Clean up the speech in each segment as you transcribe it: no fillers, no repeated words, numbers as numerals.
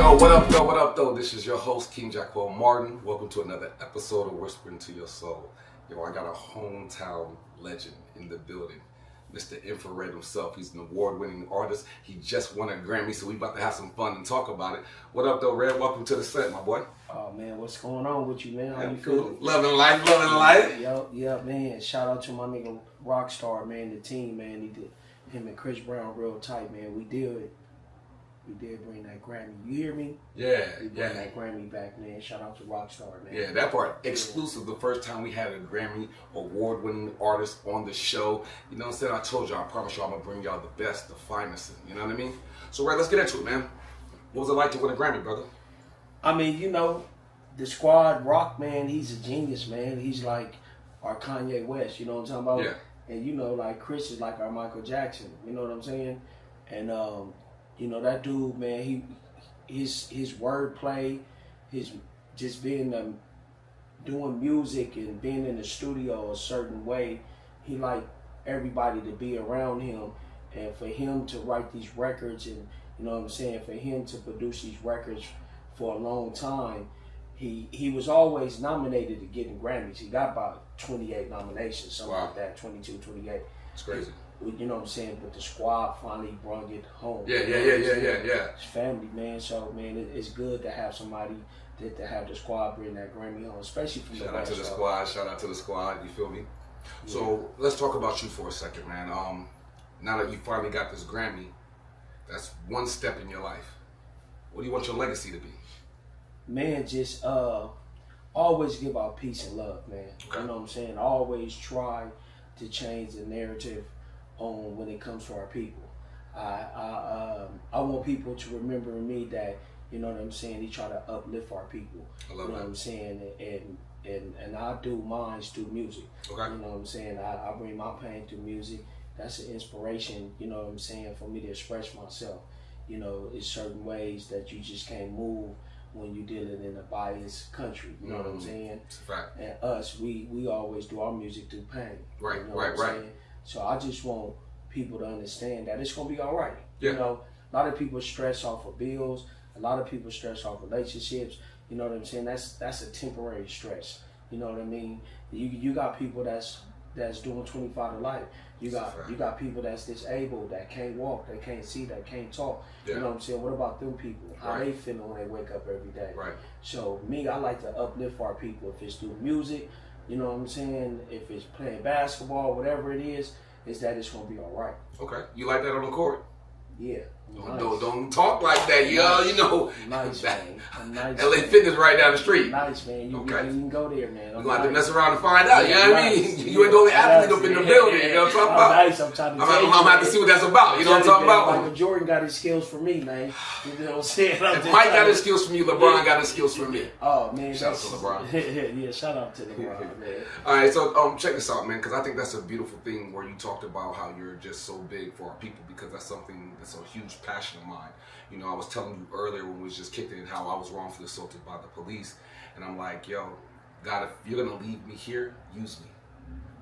What up, though? This is your host, King Jaquell Martin. Welcome to another episode of Whispering to Your Soul. Yo, I got a hometown legend in the building, Mr. Infra Redd himself. He's an award-winning artist. He just won a Grammy, so we about to have some fun and talk about it. What up, though, Red? Welcome to the set, my boy. Oh, man, what's going on with you, man? How you feeling? Loving life. Yep, man. Shout out to my nigga Rockstar, man, the team, man. He did him and Chris Brown real tight, man. We did bring that Grammy. You hear me? Yeah, we bring that Grammy back, man. Shout out to Rockstar, man. Yeah, that part. Exclusive. The first time we had a Grammy award-winning artist on the show. You know what I'm saying? I told y'all, I promise y'all I'm going to bring y'all the best, the finest. You know what I mean? So, Red, let's get into it, man. What was it like to win a Grammy, brother? I mean, you know, the squad, Rock, man, he's a genius, man. He's like our Kanye West, you know what I'm talking about? Yeah. And, you know, like Chris is like our Michael Jackson, you know what I'm saying? And, you know, that dude, man, his wordplay, his just being doing music and being in the studio a certain way, he like everybody to be around him, and for him to write these records, and you know what I'm saying, for him to produce these records for a long time, he was always nominated to get Grammys. He got about 28 nominations, something like that, 22, 28. It's crazy. You know what I'm saying? But the squad finally brought it home. Yeah. It's family, man. So, man, it's good to have somebody to have the squad bring that Grammy home, especially from the West. Shout out to the squad. You feel me? Yeah. So let's talk about you for a second, man. Now that you finally got this Grammy, that's one step in your life. What do you want your legacy to be? Man, just always give out peace and love, man. Okay. You know what I'm saying? Always try to change the narrative on when it comes to our people. I want people to remember me that, you know what I'm saying, he try to uplift our people. I love you know that. what I'm saying? And I do mine through music. Okay. You know what I'm saying? I bring my pain through music. That's an inspiration, you know what I'm saying, for me to express myself. You know, it's certain ways that you just can't move when you're dealing in a biased country. You know what I'm saying? It's a fact. And us, we always do our music through pain. Right, you know right. Saying? So I just want people to understand that it's gonna be all right. Yeah. You know, a lot of people stress off of bills. A lot of people stress off relationships. You know what I'm saying? That's a temporary stress. You know what I mean? You got people that's doing 25 to life. You got people that's disabled, that can't walk, that can't see, that can't talk. Yeah. You know what I'm saying? What about them people? How they feeling when they wake up every day? Right. So me, I like to uplift our people. If it's through music, you know what I'm saying? If it's playing basketball, whatever it is that it's gonna be all right. Okay. You like that on the court? Yeah. Nice. Don't talk like that, yo. You know. Nice, man. Nice, LA Fitness right down the street. Nice, man. You can go there, man. You're going to have to mess around and find out, you know what I mean? You ain't the only athlete up in the building, you know what I'm talking about? Nice, I'm trying to I'm going to have to see what that's about, you know what I'm talking about? Michael Jordan got his skills from me, man. You know what I'm saying? If Mike got his skills from you, LeBron got his skills from me. Oh, man. Shout out to LeBron. Yeah, shout out to LeBron, man. All right, so check this out, man, because I think that's a beautiful thing where you talked about how you're just so big for our people, because that's something that's a huge passion of mine. You know, I was telling you earlier when we was just kicking it how I was wrongfully assaulted by the police. And I'm like, yo, God, if you're going to leave me here, use me.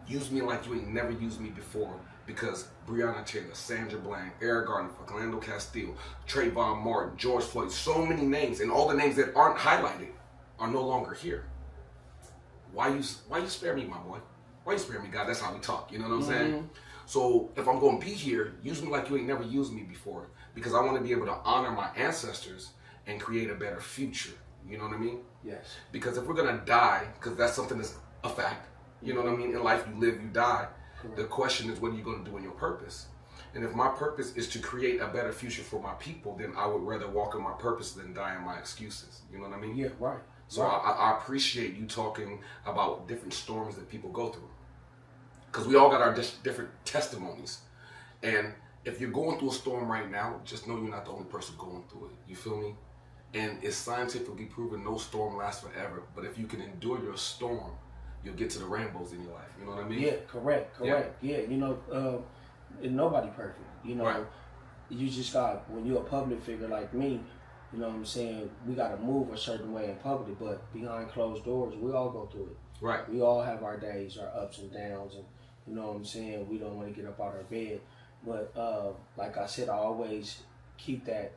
Use me like you ain't never used me before. Because Breonna Taylor, Sandra Bland, Eric Garner, Philando Castile, Trayvon Martin, George Floyd, so many names. And all the names that aren't highlighted are no longer here. Why you spare me, my boy? Why you spare me, God? That's how we talk. You know what I'm saying? So if I'm going to be here, use me like you ain't never used me before, because I want to be able to honor my ancestors and create a better future. You know what I mean? Yes. Because if we're going to die, because that's something that's a fact, you know what I mean? In life, you live, you die. Correct. The question is, what are you going to do in your purpose? And if my purpose is to create a better future for my people, then I would rather walk in my purpose than die in my excuses. You know what I mean? Yeah, right. So I appreciate you talking about different storms that people go through. Because we all got our different testimonies. And if you're going through a storm right now, just know you're not the only person going through it. You feel me? And it's scientifically proven no storm lasts forever. But if you can endure your storm, you'll get to the rainbows in your life. You know what I mean? Yeah, correct. Yeah, you know, nobody perfect. You know, you just got, when you're a public figure like me, you know what I'm saying, we got to move a certain way in public, but behind closed doors, we all go through it. Right. We all have our days, our ups and downs, and you know what I'm saying, we don't want to get up out of our bed. But like I said, I always keep that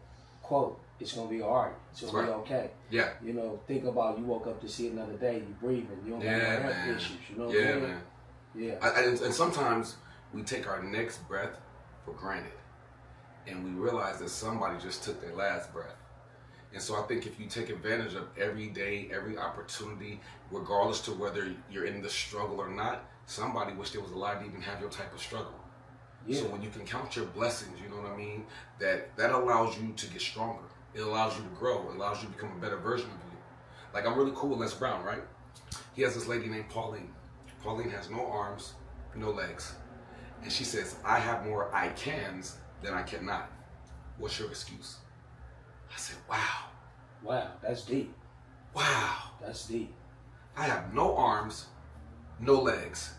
quote, it's gonna be alright. It's gonna be okay. Yeah. You know, think about you woke up to see another day, you breathing, you don't have no health issues, you know what I'm saying? Man. Yeah. And sometimes we take our next breath for granted. And we realize that somebody just took their last breath. And so I think if you take advantage of every day, every opportunity, regardless to whether you're in the struggle or not, somebody wished they was alive to even have your type of struggle. Yeah. So when you can count your blessings, you know what I mean, that allows you to get stronger. It allows you to grow. It allows you to become a better version of you. Like, I'm really cool with Les Brown, right? He has this lady named Pauline. Pauline has no arms, no legs. And she says, I have more I cans than I cannot. What's your excuse? I said, wow. Wow, that's deep. Wow. That's deep. I have no arms, no legs,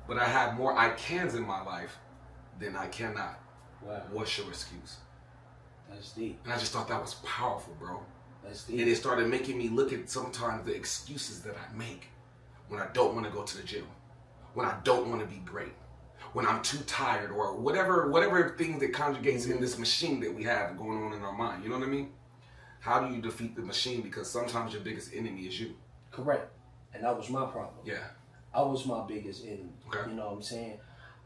but I have more I cans in my life than I cannot. Wow. What's your excuse? That's deep. And I just thought that was powerful, bro. That's deep. And it started making me look at sometimes the excuses that I make when I don't want to go to the gym, when I don't want to be great, when I'm too tired, or whatever thing that conjugates in this machine that we have going on in our mind. You know what I mean? How do you defeat the machine? Because sometimes your biggest enemy is you. Correct. And that was my problem. Yeah. I was my biggest enemy. Okay. You know what I'm saying?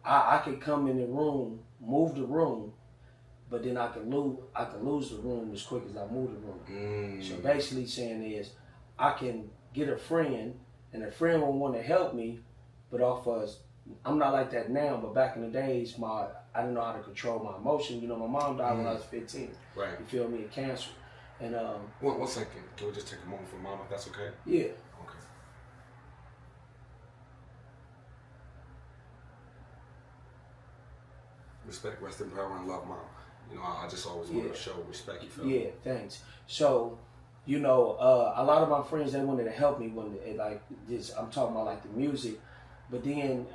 I could come in the room, move the room, but then I can lose the room as quick as I move the room. So basically saying is, I can get a friend, and a friend will want to help me, but I'm not like that now, but back in the days, I didn't know how to control my emotion. You know, my mom died when I was 15. Right. You feel me? Of cancer. And 1 second. Can we just take a moment for mom, if that's okay? Yeah. Okay. Respect, rest in power, and love, mom. You know, I just always want to show respect. You feel me? Yeah, thanks. So, you know, a lot of my friends, they wanted to help me when I'm talking about like the music, but then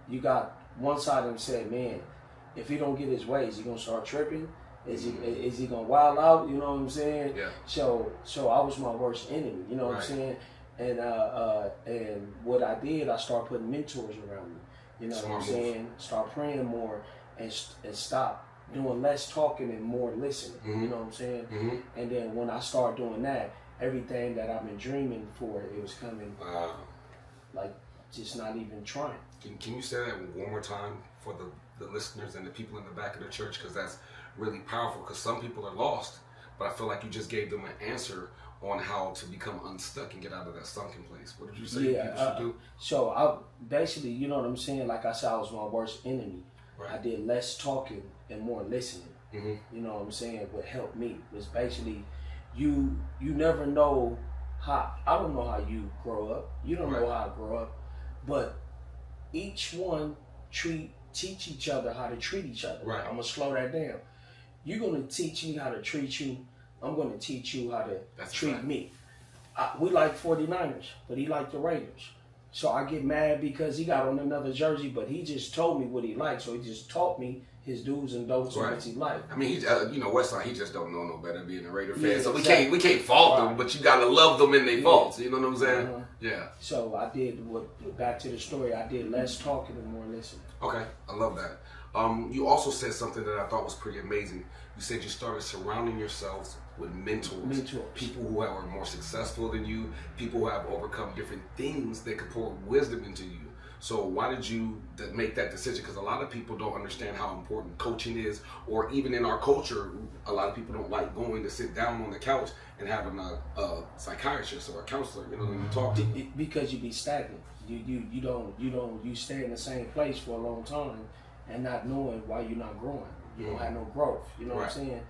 you got one side of them said, man, if he don't get his way, is he gonna start tripping? Is he gonna wild out? You know what I'm saying? Yeah. So I was my worst enemy. You know what I'm saying? And what I did, I started putting mentors around me. You know what I'm saying? Start praying more and stop doing less talking and more listening. You know what I'm saying? And then when I start doing that, everything that I've been dreaming for, it was coming. Like just not even trying. Can you say that one more time for the listeners and the people in the back of the church? Because that's really powerful, because some people are lost, but I feel like you just gave them an answer on how to become unstuck and get out of that sunken place. What did you say people should do? So I basically, you know what I'm saying? Like I said, I was my worst enemy. Right. I did less talking and more listening. You know what I'm saying? What helped me was basically, you never know how. I don't know how you grow up. You don't know how to grow up, but each one teach each other how to treat each other. Right. I'm gonna slow that down. You're gonna teach me how to treat you. I'm gonna teach you how to treat me. We like 49ers, but he liked the Raiders. So I get mad because he got on another jersey, but he just told me what he liked. So he just taught me his do's and don'ts and what he liked. I mean, Westside, he just don't know no better being a Raider fan. So exactly. we can't fault them, but you gotta love them in their faults. You know what I'm saying? Yeah. So I did back to the story. I did less talking and more listening. Okay, I love that. You also said something that I thought was pretty amazing. You said you started surrounding yourselves with mentors. People who are more successful than you, people who have overcome different things that could pour wisdom into you. So why did you make that decision? Because a lot of people don't understand how important coaching is, or even in our culture, a lot of people don't like going to sit down on the couch and having a psychiatrist or a counselor, you know, when you talk to them. Because you be stagnant. You stay in the same place for a long time and not knowing why you're not growing. You don't have no growth. You know what I'm saying?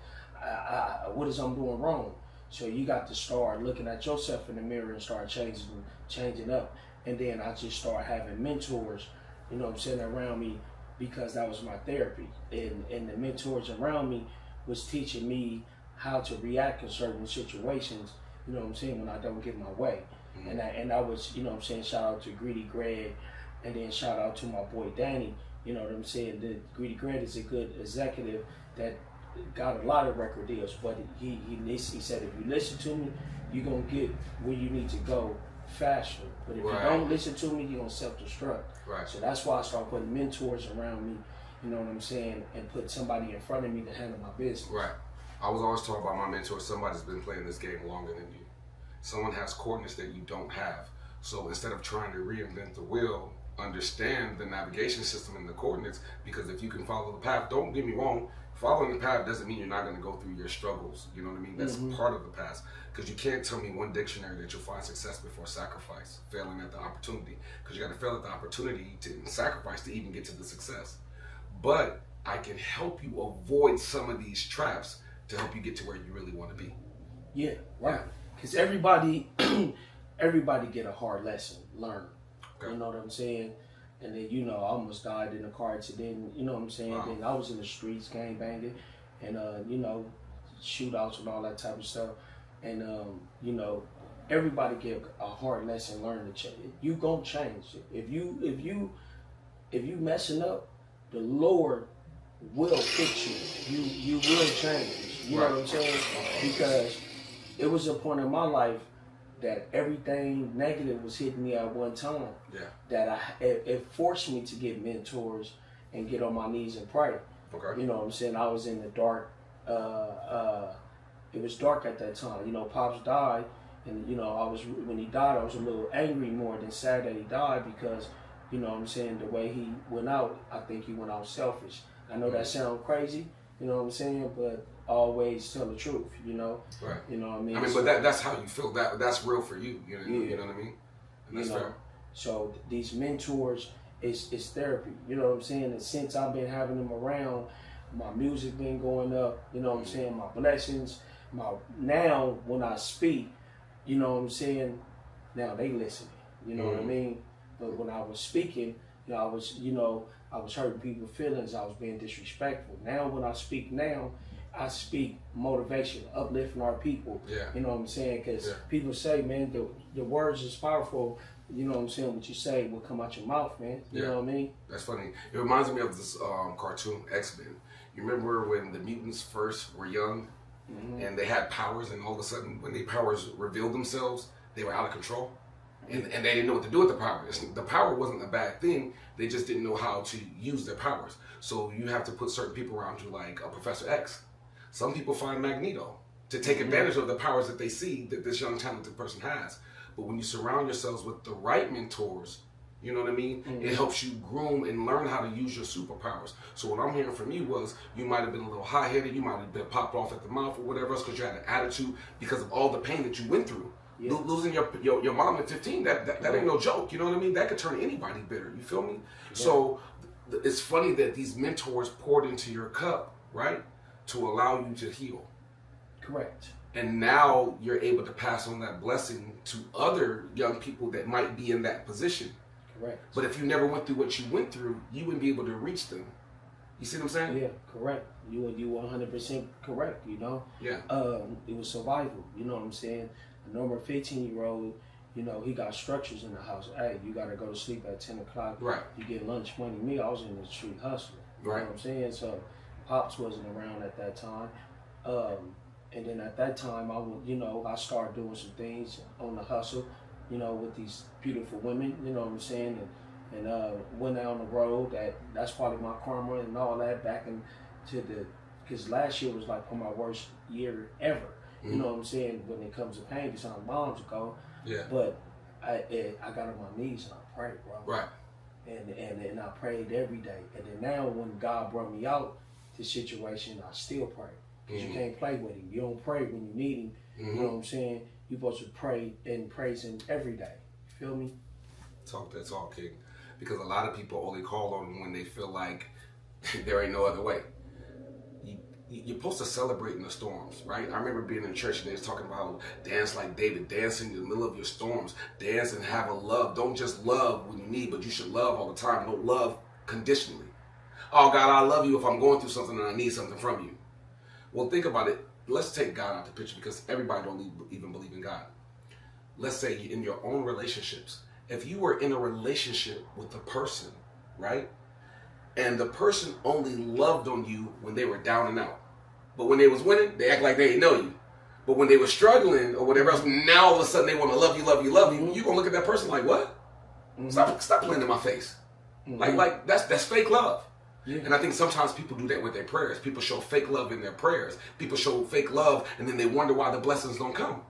What is I'm doing wrong? So you got to start looking at yourself in the mirror and start changing up. And then I just start having mentors, you know what I'm saying, around me, because that was my therapy. And the mentors around me was teaching me how to react in certain situations, you know what I'm saying, when I don't get my way. And I was, you know what I'm saying, shout out to Greedy Greg, and then shout out to my boy Danny. You know what I'm saying? The Greedy Greg is a good executive that got a lot of record deals, but he said, if you listen to me, you're going to get where you need to go faster. But if you don't listen to me, you're going to self-destruct. Right. So that's why I started putting mentors around me, you know what I'm saying, and put somebody in front of me to handle my business. Right. I was always taught by my mentor, somebody's been playing this game longer than you. Someone has coordinates that you don't have. So instead of trying to reinvent the wheel, understand the navigation system and the coordinates, because if you can follow the path, don't get me wrong, following the path doesn't mean you're not going to go through your struggles. You know what I mean? That's part of the path. Because you can't tell me one dictionary that you'll find success before sacrifice, failing at the opportunity. Because you got to fail at the opportunity to sacrifice to even get to the success. But I can help you avoid some of these traps to help you get to where you really want to be. Yeah, right. Because everybody get a hard lesson learned. Okay. You know what I'm saying? And then, you know, I almost died in a car accident. You know what I'm saying? Wow. Then I was in the streets gang banging and, you know, shootouts and all that type of stuff. And, you know, everybody get a hard lesson learned to change. You gonna change. If you messing up, the Lord will fix you. You will change. You know what I'm saying? Because it was a point in my life that everything negative was hitting me at one time. Yeah. That it forced me to get mentors and get on my knees and pray. Okay. You know what I'm saying? I was in the dark. It was dark at that time. You know, Pops died, and you know, when he died, I was a little angry more than sad that he died because, you know what I'm saying, the way he went out, I think he went out selfish. I know that sounds crazy, you know what I'm saying, but always tell the truth, you know. Right. You know what I mean? I mean, but that's how you feel. That's real for you. You know, you know what I mean? And that's fair. So these mentors, it's therapy. You know what I'm saying? And since I've been having them around, my music been going up. You know what I'm saying? My blessings. Now when I speak, you know what I'm saying? Now they listening. You know what I mean? But when I was speaking, you know, I was hurting people's feelings. I was being disrespectful. Now when I speak I speak motivation, uplifting our people. Yeah. You know what I'm saying? Because people say, man, the words is powerful. You know what I'm saying? What you say will come out your mouth, man. You know what I mean? That's funny. It reminds me of this cartoon, X-Men. You remember when the mutants first were young and they had powers, and all of a sudden when their powers revealed themselves, they were out of control? And they didn't know what to do with the power. The power wasn't a bad thing. They just didn't know how to use their powers. So you have to put certain people around you, like a Professor X. Some people find Magneto to take advantage of the powers that they see that this young talented person has. But when you surround yourselves with the right mentors, you know what I mean? It helps you groom and learn how to use your superpowers. So what I'm hearing from you was you might have been a little high-headed, you might have been popped off at the mouth or whatever else because you had an attitude because of all the pain that you went through. Yeah. Losing your mom at 15, that ain't no joke. You know what I mean? That could turn anybody bitter. You feel me? Yeah. So it's funny that these mentors poured into your cup, right, to allow you to heal. Correct. And now you're able to pass on that blessing to other young people that might be in that position. Correct. But if you never went through what you went through, you wouldn't be able to reach them. You see what I'm saying? Yeah, correct. You 100% correct, you know? Yeah. It was survival, you know what I'm saying? A normal 15-year-old, you know, he got structures in the house. Hey, you got to go to sleep at 10 o'clock. Right. You get lunch money. Me, I was in the street hustling. You know what I'm saying? So Pops wasn't around at that time. And then at that time, I started doing some things on the hustle, you know, with these beautiful women, you know what I'm saying? And went out on the road. That's probably my karma and all that back into because last year was like my worst year ever. You know what I'm saying? When it comes to pain, it's on moms ago. Yeah. But I got on my knees and I prayed, bro. Right. And I prayed every day. And then now when God brought me out this situation, I still pray. Because you can't play with him. You don't pray when you need him. You know what I'm saying? You're supposed to pray and praise him every day. You feel me? Talk that talk, King. Because a lot of people only call on him when they feel like there ain't no other way. You're supposed to celebrate in the storms, right? I remember being in church and they was talking about dance like David, dance in the middle of your storms, dance and have a love. Don't just love when you need, but you should love all the time. Don't love conditionally. Oh God, I love you if I'm going through something and I need something from you. Well, think about it. Let's take God out the picture because everybody don't even believe in God. Let's say in your own relationships, if you were in a relationship with a person, right? And the person only loved on you when they were down and out. But when they was winning, they act like they didn't know you. But when they were struggling or whatever else, now all of a sudden they want to love you. You're going to look at that person like, what? Stop playing in my face. Like that's fake love. Yeah. And I think sometimes people do that with their prayers. People show fake love in their prayers. People show fake love, and then they wonder why the blessings don't come.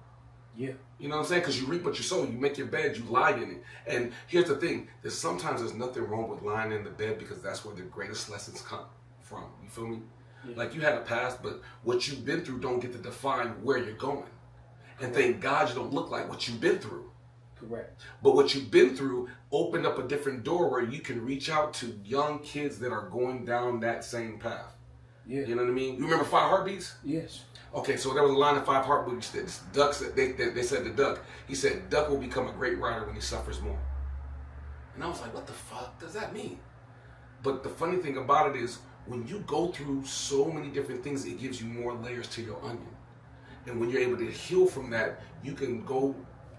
Yeah. You know what I'm saying? Because you reap what you sow. You make your bed, you lie in it. And here's the thing. Sometimes there's nothing wrong with lying in the bed, because that's where the greatest lessons come from. You feel me? Yeah. Like, you had a past, but what you've been through don't get to define where you're going. And thank God you don't look like what you've been through. Correct. But what you've been through opened up a different door where you can reach out to young kids that are going down that same path. Yeah. You know what I mean? You remember 5 Heartbeats? Yes. Okay, so there was a line of 5 Heartbeats that Duck said, they said to Duck, he said, Duck will become a great writer when he suffers more. And I was like, what the fuck does that mean? But the funny thing about it is, when you go through so many different things, it gives you more layers to your onion. And when you're able to heal from that, you can go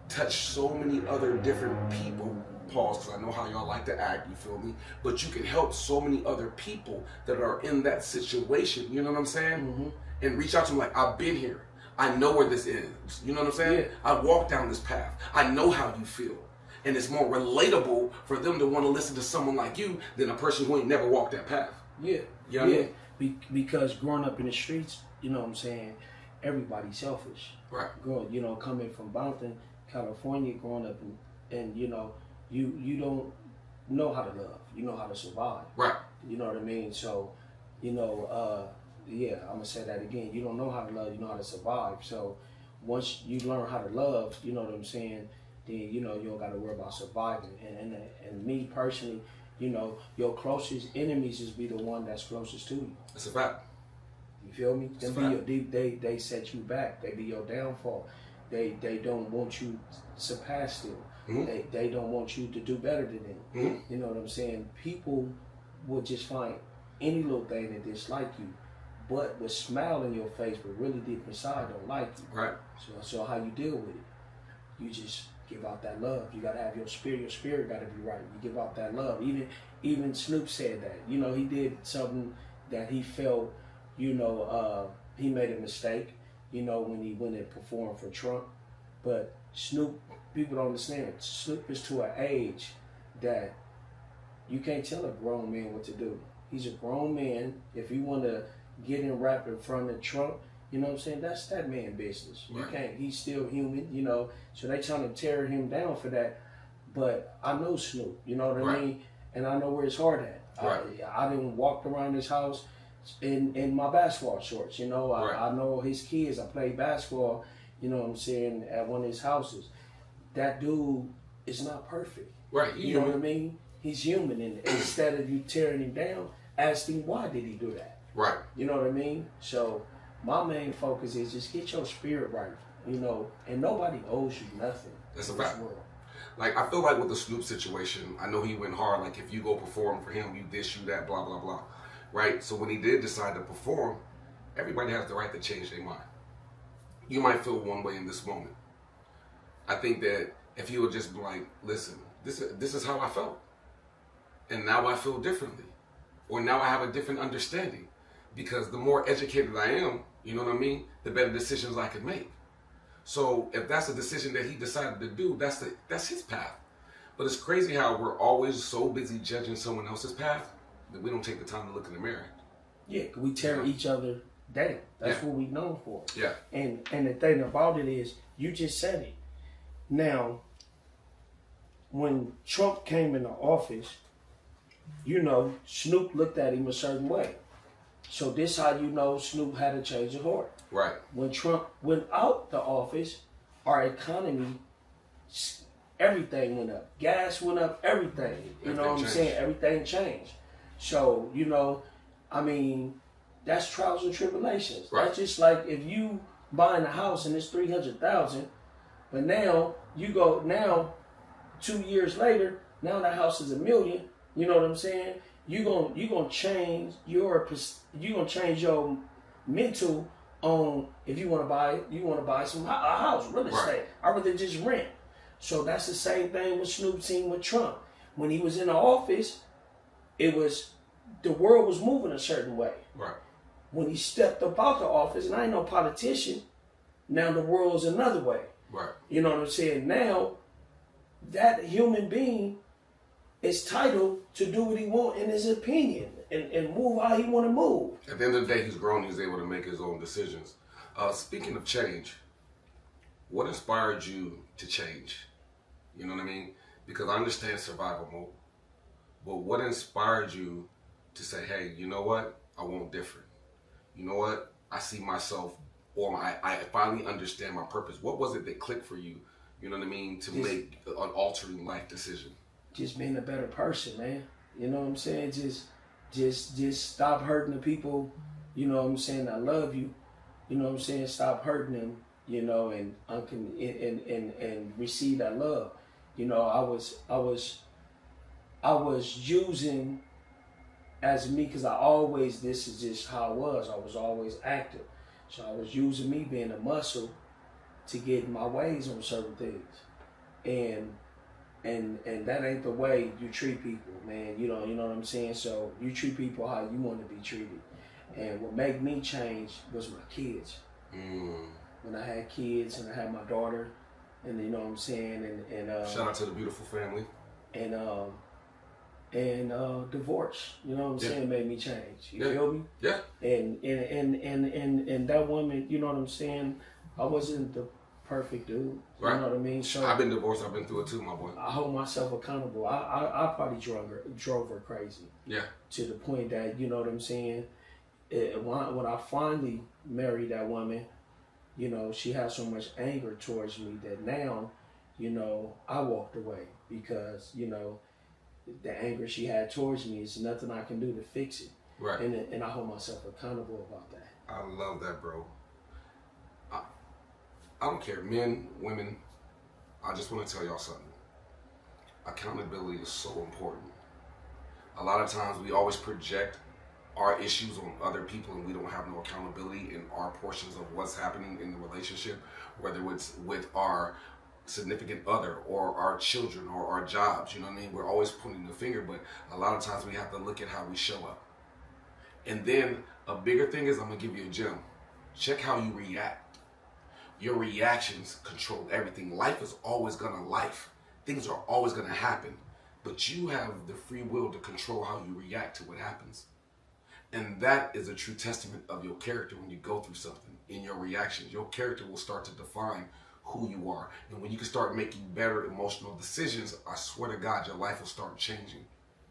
touch so many other different people. Pause, because I know how y'all like to act, you feel me? But you can help so many other people that are in that situation, you know what I'm saying? Mm-hmm. And reach out to them like, I've been here. I know where this is. You know what I'm saying? Yeah. I walked down this path. I know how you feel. And it's more relatable for them to want to listen to someone like you than a person who ain't never walked that path. Yeah. You know what I mean? Because growing up in the streets, you know what I'm saying, everybody's selfish. Right. Coming from Bounton, California, growing up and you know, you don't know how to love. You know how to survive. Right. You know what I mean? So, I'm gonna say that again. You don't know how to love, you know how to survive. So once you learn how to love, you know what I'm saying, then you don't gotta worry about surviving. And me personally, your closest enemies is be the one that's closest to you. That's a fact. You feel me? They set you back. They be your downfall. They don't want you to surpass them. Mm-hmm. They don't want you to do better than them. Mm-hmm. You know what I'm saying? People will just find any little thing that dislike you, but with smile in your face, but really deep inside don't like you. Right. So how you deal with it? You just give out that love. You gotta have your spirit. Your spirit gotta be right. You give out that love. Even Snoop said that. He did something that he felt. He made a mistake. When he went and performed for Trump. But Snoop, people don't understand. Snoop is to an age that you can't tell a grown man what to do. He's a grown man. If you want to get in rap in front of Trump, you know what I'm saying? That's that man business. Right. You can't. He's still human, So they trying to tear him down for that. But I know Snoop, you know what I mean? And I know where his heart at. Right. I didn't walk around his house in my basketball shorts, I know his kids. I played basketball, you know what I'm saying, at one of his houses. That dude is not perfect. Right. You know what I mean? He's human, and instead of you tearing him down, ask him why did he do that. Right. You know what I mean? So my main focus is just get your spirit right, and nobody owes you nothing. That's a fact. Like, I feel like with the Snoop situation, I know he went hard. Like, if you go perform for him, you this, you that, blah, blah, blah. Right? So when he did decide to perform, everybody has the right to change their mind. You might feel one way in this moment. I think that if he would just be like, listen, this is how I felt. And now I feel differently. Or now I have a different understanding. Because the more educated I am, you know what I mean, the better decisions I can make. So if that's a decision that he decided to do, that's his path. But it's crazy how we're always so busy judging someone else's path that we don't take the time to look in the mirror. Yeah, we tear each other down. That's what we're known for. Yeah. And the thing about it is, you just said it. Now, when Trump came into office, Snoop looked at him a certain way. So this how you know Snoop had a change of heart. Right. When Trump went out the office, our economy, everything went up. Gas went up, everything. You know what I'm saying? Everything changed. So, that's trials and tribulations. Right. That's just like if you buying a house and it's $300,000, but now 2 years later, now that house is $1 million. You know what I'm saying? You gonna change your mental on if you want to buy a house, real estate. Right. I rather just rent. So that's the same thing with Snoop seen with Trump. When he was in the office, the world was moving a certain way. Right. When he stepped up out the office, and I ain't no politician, now the world's another way. Right. You know what I'm saying? Now, that human being is titled to do what he wants in his opinion. and move how he want to move. At the end of the day, he's grown. He's able to make his own decisions. Speaking of change, what inspired you to change? You know what I mean? Because I understand survival mode, but what inspired you to say, hey, you know what? I want different. You know what? I see myself, or I finally understand my purpose. What was it that clicked for you? You know what I mean? To make an altering life decision. Just being a better person, man. You know what I'm saying? Just stop hurting the people. You know what I'm saying? I love you. You know what I'm saying? Stop hurting them. You know, and receive that love. You know, I was using as me, because this is just how I was always active. So I was using me being a muscle to get my ways on certain things. And that ain't the way you treat people, man. You know what I'm saying? So you treat people how you want to be treated. And what made me change was my kids. When I had kids and I had my daughter, and you know what I'm saying, and shout out to the beautiful family. And divorce, you know what I'm saying, made me change. You feel me? Yeah. And that woman, you know what I'm saying, I wasn't the perfect dude. You know what I mean? So I've been divorced. I've been through it too, my boy. I hold myself accountable. I probably drove her crazy. Yeah. To the point that, you know what I'm saying, when I finally married that woman, you know, she had so much anger towards me that now, you know, I walked away because, you know, the anger she had towards me is nothing I can do to fix it. Right. And I hold myself accountable about that. I love that, bro. I don't care, men, women. I just want to tell y'all something. Accountability is so important. A lot of times we always project our issues on other people and we don't have no accountability in our portions of what's happening in the relationship, whether it's with our significant other or our children or our jobs. You know what I mean? We're always pointing the finger, but a lot of times we have to look at how we show up. And then a bigger thing is, I'm gonna give you a gem. Check how you react. Your reactions control everything. Life is always gonna life. Things are always gonna happen, but you have the free will to control how you react to what happens. And that is a true testament of your character. When you go through something, in your reactions, your character will start to define who you are. And when you can start making better emotional decisions, I swear to God, your life will start changing.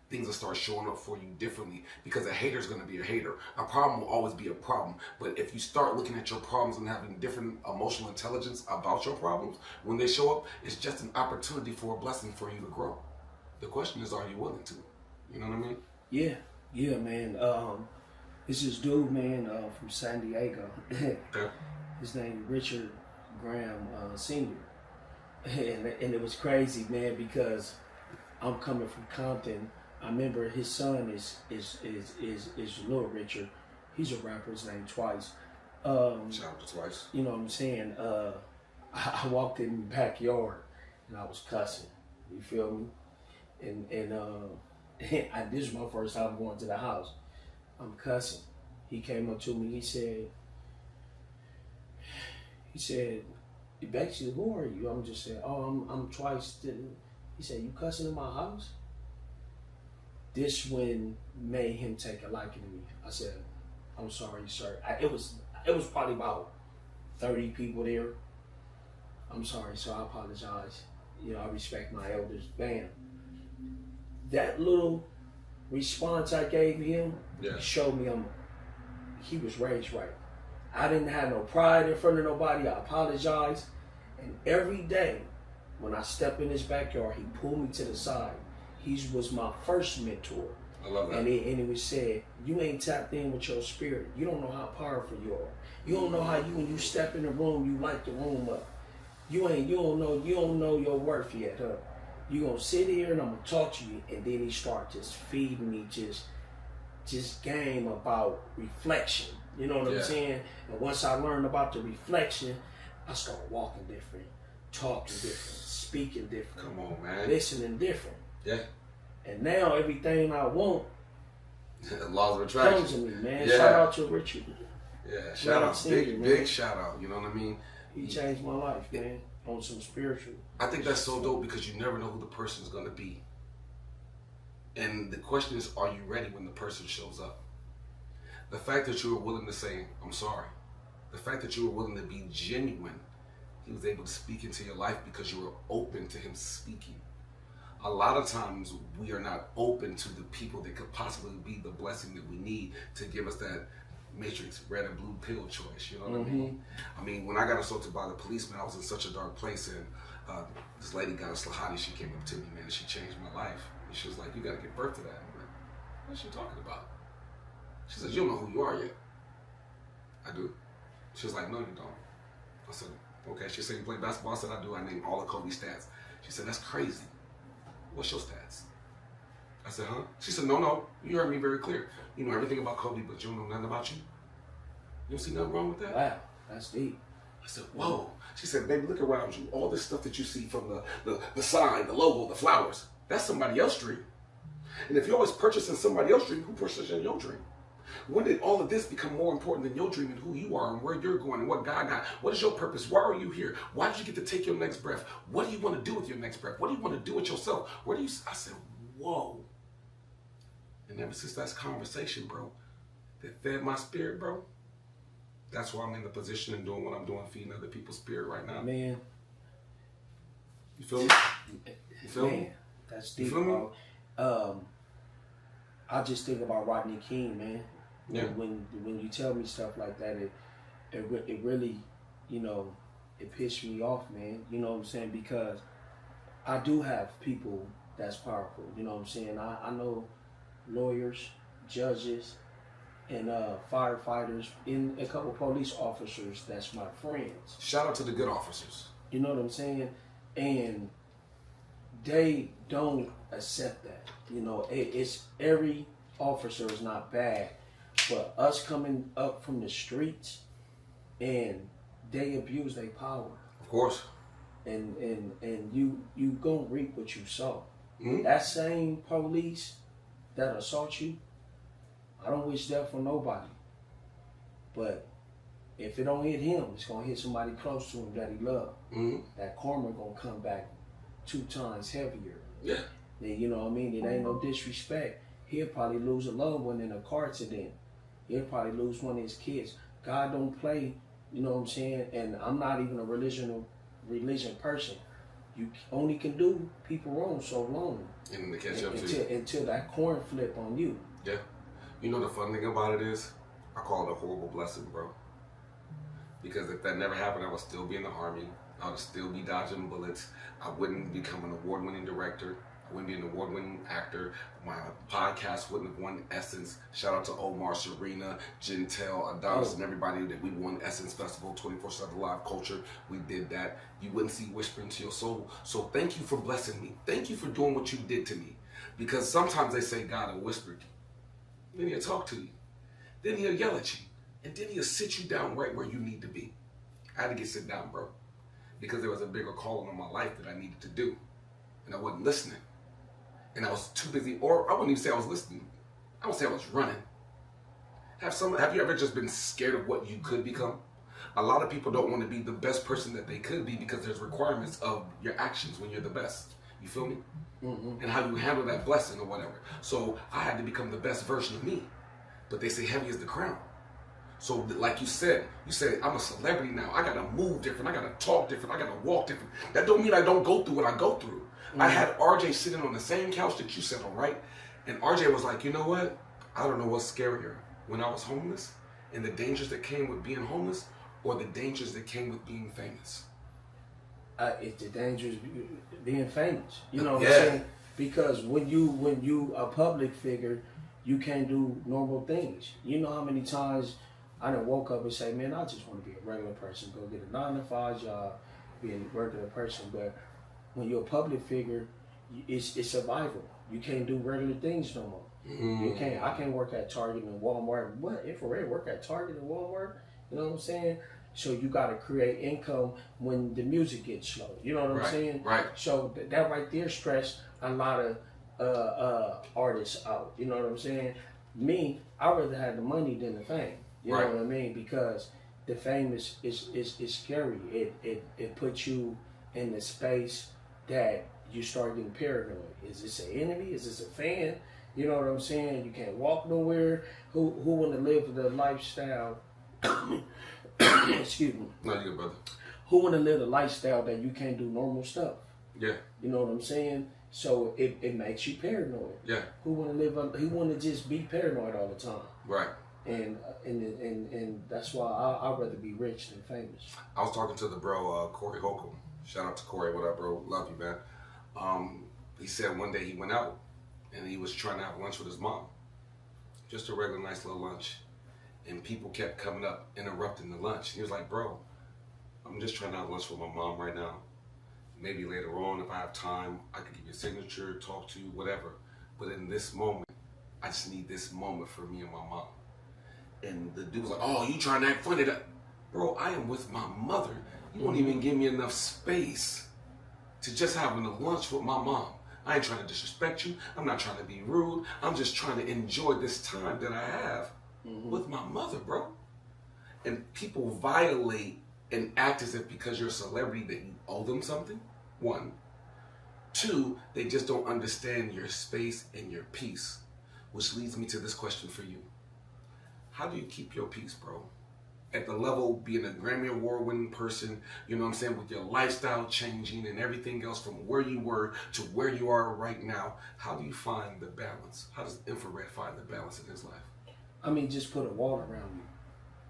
Things will start showing up for you differently, because a hater is going to be a hater. A problem will always be a problem. But if you start looking at your problems and having different emotional intelligence about your problems, when they show up, it's just an opportunity for a blessing for you to grow. The question is, are you willing to? You know what I mean? Yeah, man. This is dude, man, from San Diego. His name is Richard Graham Sr. And it was crazy, man, because I'm coming from Compton. I remember his son is Little Richard. He's a rapper. His name WTYS. Shout out to WTYS. You know what I'm saying? I walked in the backyard and I was cussing. You feel me? And this is my first time going to the house. I'm cussing. He came up to me. He said, basically, who are you? I'm just saying, oh, I'm WTYS. He said, you cussing in my house? This one made him take a liking to me. I said, I'm sorry, sir. It was probably about 30 people there. I'm sorry, so I apologize. You know, I respect my elders. Bam. That little response I gave him showed me he was raised right. I didn't have no pride in front of nobody. I apologized. And every day when I step in his backyard, he pulled me to the side. He was my first mentor. I love that. And he was said, you ain't tapped in with your spirit. You don't know how powerful you are. You don't know how when you step in the room, you light the room up. You don't know your worth yet, huh? You gonna sit here and I'm gonna talk to you, and then he start just feeding me just game about reflection. You know what I'm saying? And once I learned about the reflection, I started walking different, talking different, speaking different. Come on, man. Listening different. Yeah. And now everything I want laws of attraction comes to me, man. Yeah. Shout out to Richard. Yeah, shout out. Big shout out. You know what I mean? He changed my life, man. On some spiritual. I think that's so dope, because you never know who the person is going to be. And the question is, are you ready when the person shows up? The fact that you were willing to say, I'm sorry. The fact that you were willing to be genuine. He was able to speak into your life because you were open to him speaking. A lot of times we are not open to the people that could possibly be the blessing that we need to give us that matrix, red and blue pill choice. You know what I mean? I mean, when I got assaulted by the policeman, I was in such a dark place, and this lady got a Slahadi. She came up to me, man, and she changed my life. And she was like, you got to give birth to that. I'm like, what's she talking about? She said, you don't know who you are yet. I do. She was like, no, you don't. I said, okay. She said, you play basketball? I said, I do. I named all of Kobe's stats. She said, that's crazy. What's your stats? I said, huh? She said, no, you heard me very clear. You know everything about Kobe, but you don't know nothing about you? You don't see nothing wrong with that? Wow, that's deep. I said, whoa. She said, baby, look around you. All this stuff that you see from the sign, the logo, the flowers, that's somebody else's dream. And if you're always purchasing somebody else's dream, who purchasing your dream? When did all of this become more important than your dream and who you are and where you're going and what God got? What is your purpose? Why are you here? Why did you get to take your next breath? What do you want to do with your next breath? What do you want to do with yourself? Where do you? I said, whoa. And ever since that conversation, bro, that fed my spirit, bro, that's why I'm in the position and doing what I'm doing, feeding other people's spirit right now. Man. You feel me? You feel me? That's deep, bro. I just think about Rodney King, man. Yeah. When you tell me stuff like that, it really, you know, it pissed me off, man. You know what I'm saying? Because I do have people that's powerful. You know what I'm saying? I know lawyers, judges, and firefighters, and a couple police officers that's my friends. Shout out to the good officers. You know what I'm saying? And they don't accept that. You know, it's every officer is not bad, but us coming up from the streets and they abuse their power. Of course. And you gonna reap what you sow. Mm-hmm. That same police that assault you, I don't wish that for nobody. But if it don't hit him, it's gonna hit somebody close to him that he love. Mm-hmm. That karma gonna come back 2 times heavier. Yeah. And you know what I mean? It ain't no disrespect. He'll probably lose a loved one in a car accident. He'll probably lose one of his kids. God don't play, you know what I'm saying? And I'm not even a religion person. You only can do people wrong so long. And to catch up to you. Until that coin flip on you. Yeah. You know the fun thing about it is, I call it a horrible blessing, bro. Because if that never happened, I would still be in the Army. I would still be dodging bullets. I wouldn't become an award-winning director. I wouldn't be an award-winning actor. My podcast wouldn't have won Essence. Shout out to Omar, Serena, Jaquell, Adonis, and everybody that we won Essence Festival, 24/7 Live Culture. We did that. You wouldn't see Whispering to Your Soul. So thank you for blessing me. Thank you for doing what you did to me. Because sometimes they say God will whisper. Then he'll talk to you. Then he'll yell at you. And then he'll sit you down right where you need to be. I had to get sit down, bro. Because there was a bigger calling on my life that I needed to do. And I wasn't listening. And I was too busy, or I wouldn't even say I was listening. I would say I was running. Have you ever just been scared of what you could become? A lot of people don't want to be the best person that they could be because there's requirements of your actions when you're the best. You feel me? Mm-hmm. And how you handle that blessing or whatever. So I had to become the best version of me. But they say heavy is the crown. So like you said, I'm a celebrity now. I gotta move different. I gotta talk different. I gotta walk different. That don't mean I don't go through what I go through. Mm-hmm. I had RJ sitting on the same couch that you sat on, right? And RJ was like, you know what? I don't know what's scarier. When I was homeless and the dangers that came with being homeless or the dangers that came with being famous. It's the dangers being famous. You know what I'm saying? Because when you a public figure, you can't do normal things. You know how many times I done woke up and say, man, I just want to be a regular person, go get a 9-to-5 job, be a regular person. But when you're a public figure, it's survival. You can't do regular things no more. Mm. You can't. I can't work at Target and Walmart. What? Infra Redd work at Target and Walmart? You know what I'm saying? So you got to create income when the music gets slow. You know what I'm saying? Right. So that right there stressed a lot of artists out. You know what I'm saying? Me, I rather have the money than the fame. You know what I mean? Because the fame is scary. It puts you in the space that you start getting paranoid. Is this an enemy? Is this a fan? You know what I'm saying? You can't walk nowhere. Who want to live the lifestyle? Excuse me. No, you good, brother. Who want to live a lifestyle that you can't do normal stuff? Yeah. You know what I'm saying? So it makes you paranoid. Yeah. Who want to live? Who want to just be paranoid all the time? Right. And that's why I'd rather be rich than famous. I was talking to the bro, Corey Holcomb. Shout out to Corey. What up, bro? Love you, man. He said one day he went out and he was trying to have lunch with his mom. Just a regular nice little lunch. And people kept coming up, interrupting the lunch. He was like, bro, I'm just trying to have lunch with my mom right now. Maybe later on, if I have time, I could give you a signature, talk to you, whatever. But in this moment, I just need this moment for me and my mom. And the dude was like, oh, you trying to act funny? Bro, I am with my mother. You won't even give me enough space to just having a lunch with my mom. I ain't trying to disrespect you. I'm not trying to be rude. I'm just trying to enjoy this time that I have with my mother, bro. And people violate and act as if because you're a celebrity that you owe them something. One. Two, they just don't understand your space and your peace. Which leads me to this question for you. How do you keep your peace, bro? At the level, being a Grammy Award winning person, you know what I'm saying, with your lifestyle changing and everything else from where you were to where you are right now, how do you find the balance? How does Infra Redd find the balance in his life? I mean, just put a wall around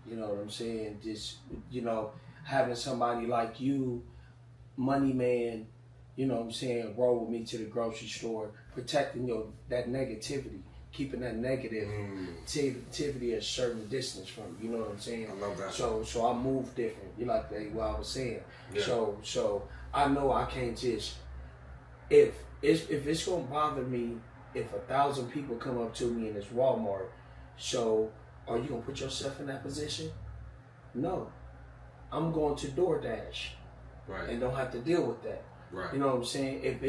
you. You know what I'm saying? Just, you know, having somebody like you, money man, you know what I'm saying, roll with me to the grocery store, protecting that negativity. Keeping that negativity at a certain distance from you. You know what I'm saying? I love that. So I move different. You like what I was saying. Yeah. So I know I can't just if it's gonna bother me if 1,000 people come up to me in this Walmart. So are you gonna put yourself in that position? No. I'm going to DoorDash. Right. And don't have to deal with that. Right. You know what I'm saying? If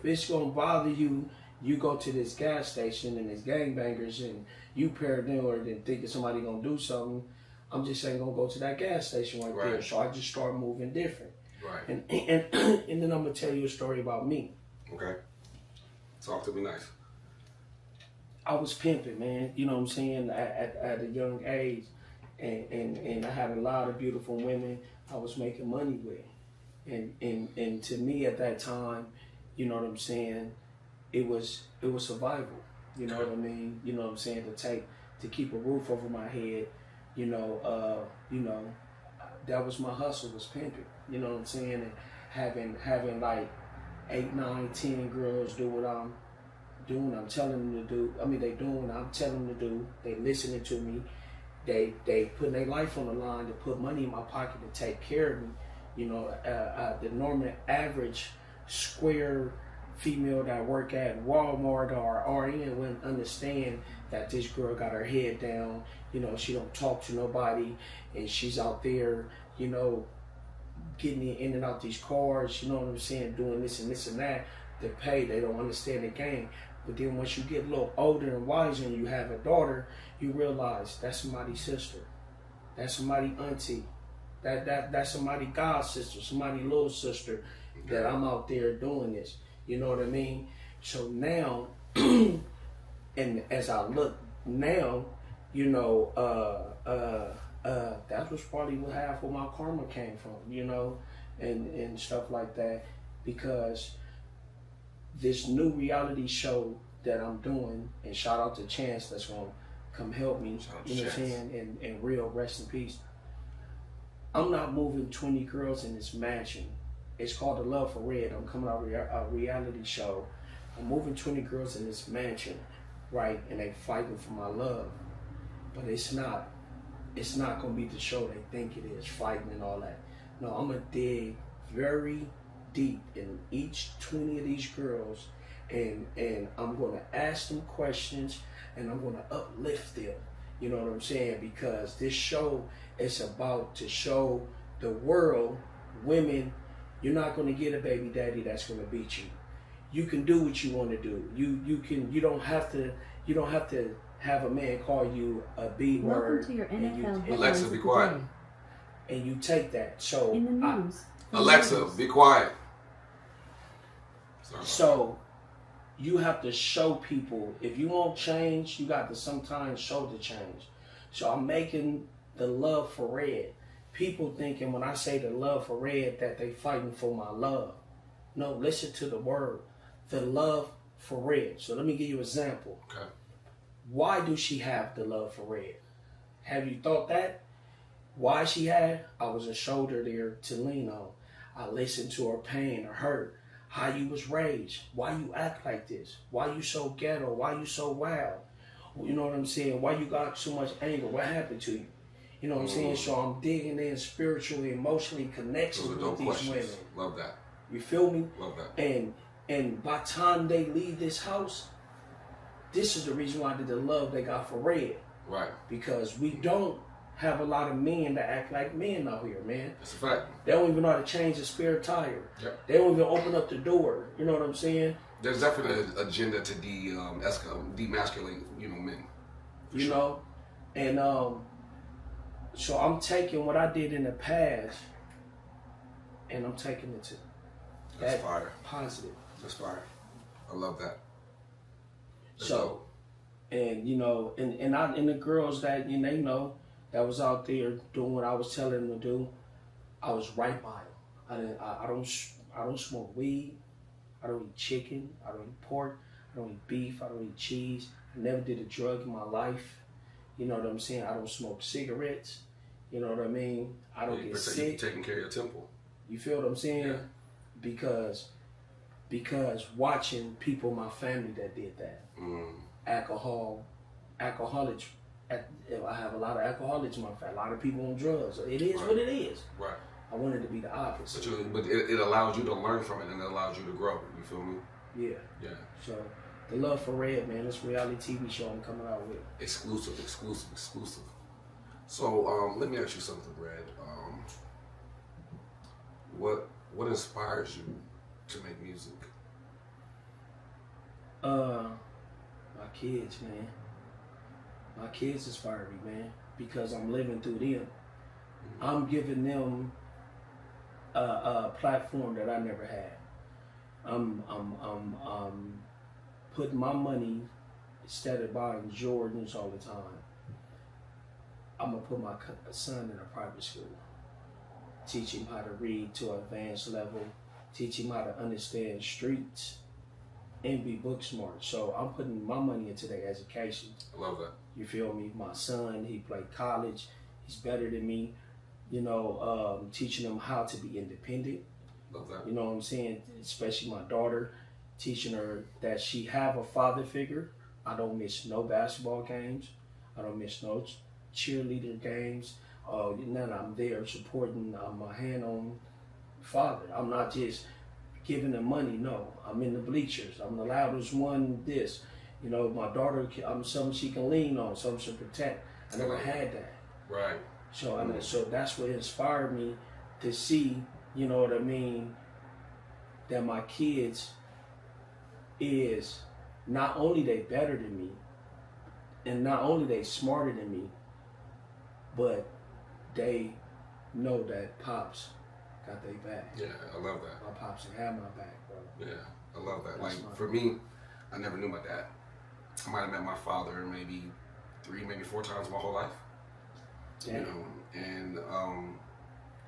it's gonna bother you. You go to this gas station and there's gangbangers and you paranoid and thinking somebody gonna do something. I'm just saying gonna go to that gas station right there. So I just start moving different. Right. And then I'm gonna tell you a story about me. Okay. Talk to me nice. I was pimping, man. You know what I'm saying? At a young age, and I had a lot of beautiful women I was making money with, and to me at that time, you know what I'm saying. It was survival, you know what I mean? You know what I'm saying? To keep a roof over my head, that was my hustle, was pimping. You know what I'm saying? And having like 8, 9, 10 girls do what I'm doing, I'm telling them to do. I mean, they doing what I'm telling them to do. They listening to me. They putting their life on the line to put money in my pocket to take care of me. You know, the normal average square female that work at Walmart or RN wouldn't understand that this girl got her head down. You know, she don't talk to nobody, and she's out there, you know, getting in and out these cars. You know what I'm saying? Doing this and this and that. They pay. They don't understand the game. But then once you get a little older and wiser, and you have a daughter, you realize that's somebody's sister, that's somebody's auntie, that's somebody's god sister, somebody's little sister. That I'm out there doing this. You know what I mean? So now, and as I look now, you know, that was probably where half of my karma came from, you know, and stuff like that, because this new reality show that I'm doing, and shout out to Chance that's gonna come help me, you know what I'm saying, and real rest in peace. I'm not moving 20 girls in this mansion. It's called The Love for Red. I'm coming out with a reality show. I'm moving 20 girls in this mansion, right? And they fighting for my love. But it's not gonna be the show they think it is, fighting and all that. No, I'm gonna dig very deep in each 20 of these girls, and I'm gonna ask them questions, and I'm gonna uplift them. You know what I'm saying? Because this show is about to show the world, women, you're not going to get a baby daddy that's going to beat you. You can do what you want to do. You don't have to have a man call you a B word. Welcome to your NFL. Alexa, be quiet. And you take that. So in the news. Alexa, be quiet. So you have to show people, if you want change, you got to sometimes show the change. So I'm making the love for Red. People thinking when I say the love for Red that they fighting for my love. No, listen to the word. The love for Red. So let me give you an example. Okay. Why do she have the love for Red? Have you thought that? Why she had? I was a shoulder there to lean on. I listened to her pain, her hurt, how you was raised, why you act like this, why you so ghetto, why you so wild. You know what I'm saying? Why you got so much anger? What happened to you? You know what I'm saying? So I'm digging in spiritually, emotionally, connection with these women. Love that. You feel me? Love that. And by the time they leave this house, this is the reason why I did the love they got for Red. Right. Because we don't have a lot of men that act like men out here, man. That's a fact. They don't even know how to change a spare tire. Yep. They don't even open up the door. You know what I'm saying? There's definitely an agenda to demasculate, men. You know? And so I'm taking what I did in the past and I'm taking it to That's that fire. positive. That's fire. I love that. That's so dope. and and the girls that that was out there doing what I was telling them to do, I was right by them. I don't smoke weed. I don't eat chicken. I don't eat pork. I don't eat beef. I don't eat cheese. I never did a drug in my life. You know what I'm saying? I don't smoke cigarettes. You know what I mean? I don't get sick. You're taking care of your temple. You feel what I'm saying? Yeah. Because watching people in my family that did that. Alcoholics. I have a lot of alcoholics in my family. A lot of people on drugs. It is what it is. Right. I wanted to be the opposite. But it allows you to learn from it and it allows you to grow. You feel me? Yeah. Yeah. So the love for Red, man. This reality TV show I'm coming out with. Exclusive. So let me ask you something, Red. What inspires you to make music? My kids, man. My kids inspire me, man, because I'm living through them. I'm giving them a platform that I never had. I'm putting my money, instead of buying Jordans all the time, I'm gonna put my son in a private school, teach him how to read to an advanced level, teach him how to understand streets, and be book smart. So I'm putting my money into their education. I love that. You feel me? My son, he played college. He's better than me. Teaching him how to be independent. Love that. You know what I'm saying? Especially my daughter, teaching her that she have a father figure. I don't miss no basketball games. I don't miss no cheerleader games. I'm there supporting my hand on father. I'm not just giving them money. No, I'm in the bleachers. I'm the loudest one. This, my daughter. I'm something she can lean on, something she can protect. I never had that. Right. So so that's what inspired me to see. You know what I mean? That my kids is not only they better than me, and not only they smarter than me, but they know that Pops got their back. Yeah, I love that. My Pops have my back, bro. Yeah, I love that. That's For me, I never knew my dad. I might have met my father maybe 3, maybe 4 times my whole life. Yeah. And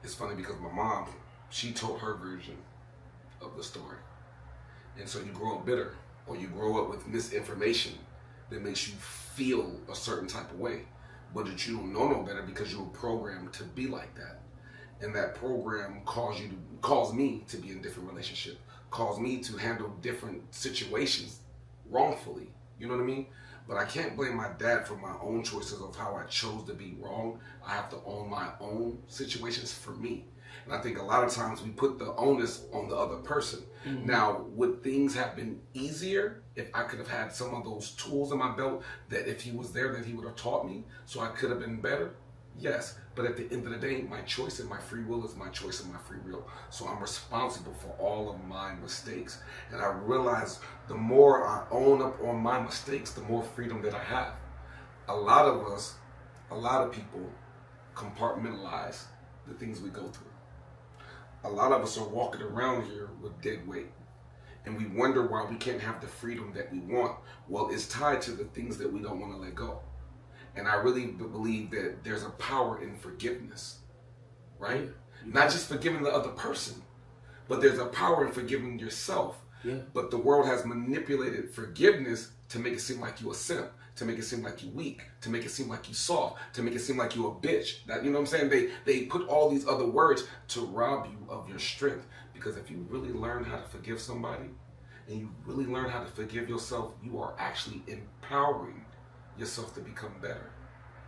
it's funny because my mom, she told her version of the story. And so you grow up bitter, or you grow up with misinformation that makes you feel a certain type of way, but that you don't know no better because you were programmed to be like that. And that program caused me to be in a different relationship, caused me to handle different situations wrongfully. You know what I mean? But I can't blame my dad for my own choices of how I chose to be wrong. I have to own my own situations for me. And I think a lot of times we put the onus on the other person. Mm-hmm. Now, would things have been easier if I could have had some of those tools in my belt that if he was there that he would have taught me so I could have been better? Yes. But at the end of the day, my choice and my free will is my choice and my free will. So I'm responsible for all of my mistakes. And I realize the more I own up on my mistakes, the more freedom that I have. A lot of people compartmentalize the things we go through. A lot of us are walking around here with dead weight. And we wonder why we can't have the freedom that we want. Well, it's tied to the things that we don't want to let go. And I really believe that there's a power in forgiveness, right? Not just forgiving the other person, but there's a power in forgiving yourself. Yeah. But the world has manipulated forgiveness to make it seem like you a simp, to make it seem like you weak, to make it seem like you soft, to make it seem like you a bitch. That, you know what I'm saying? They put all these other words to rob you of your strength. Because if you really learn how to forgive somebody, and you really learn how to forgive yourself, you are actually empowering yourself to become better.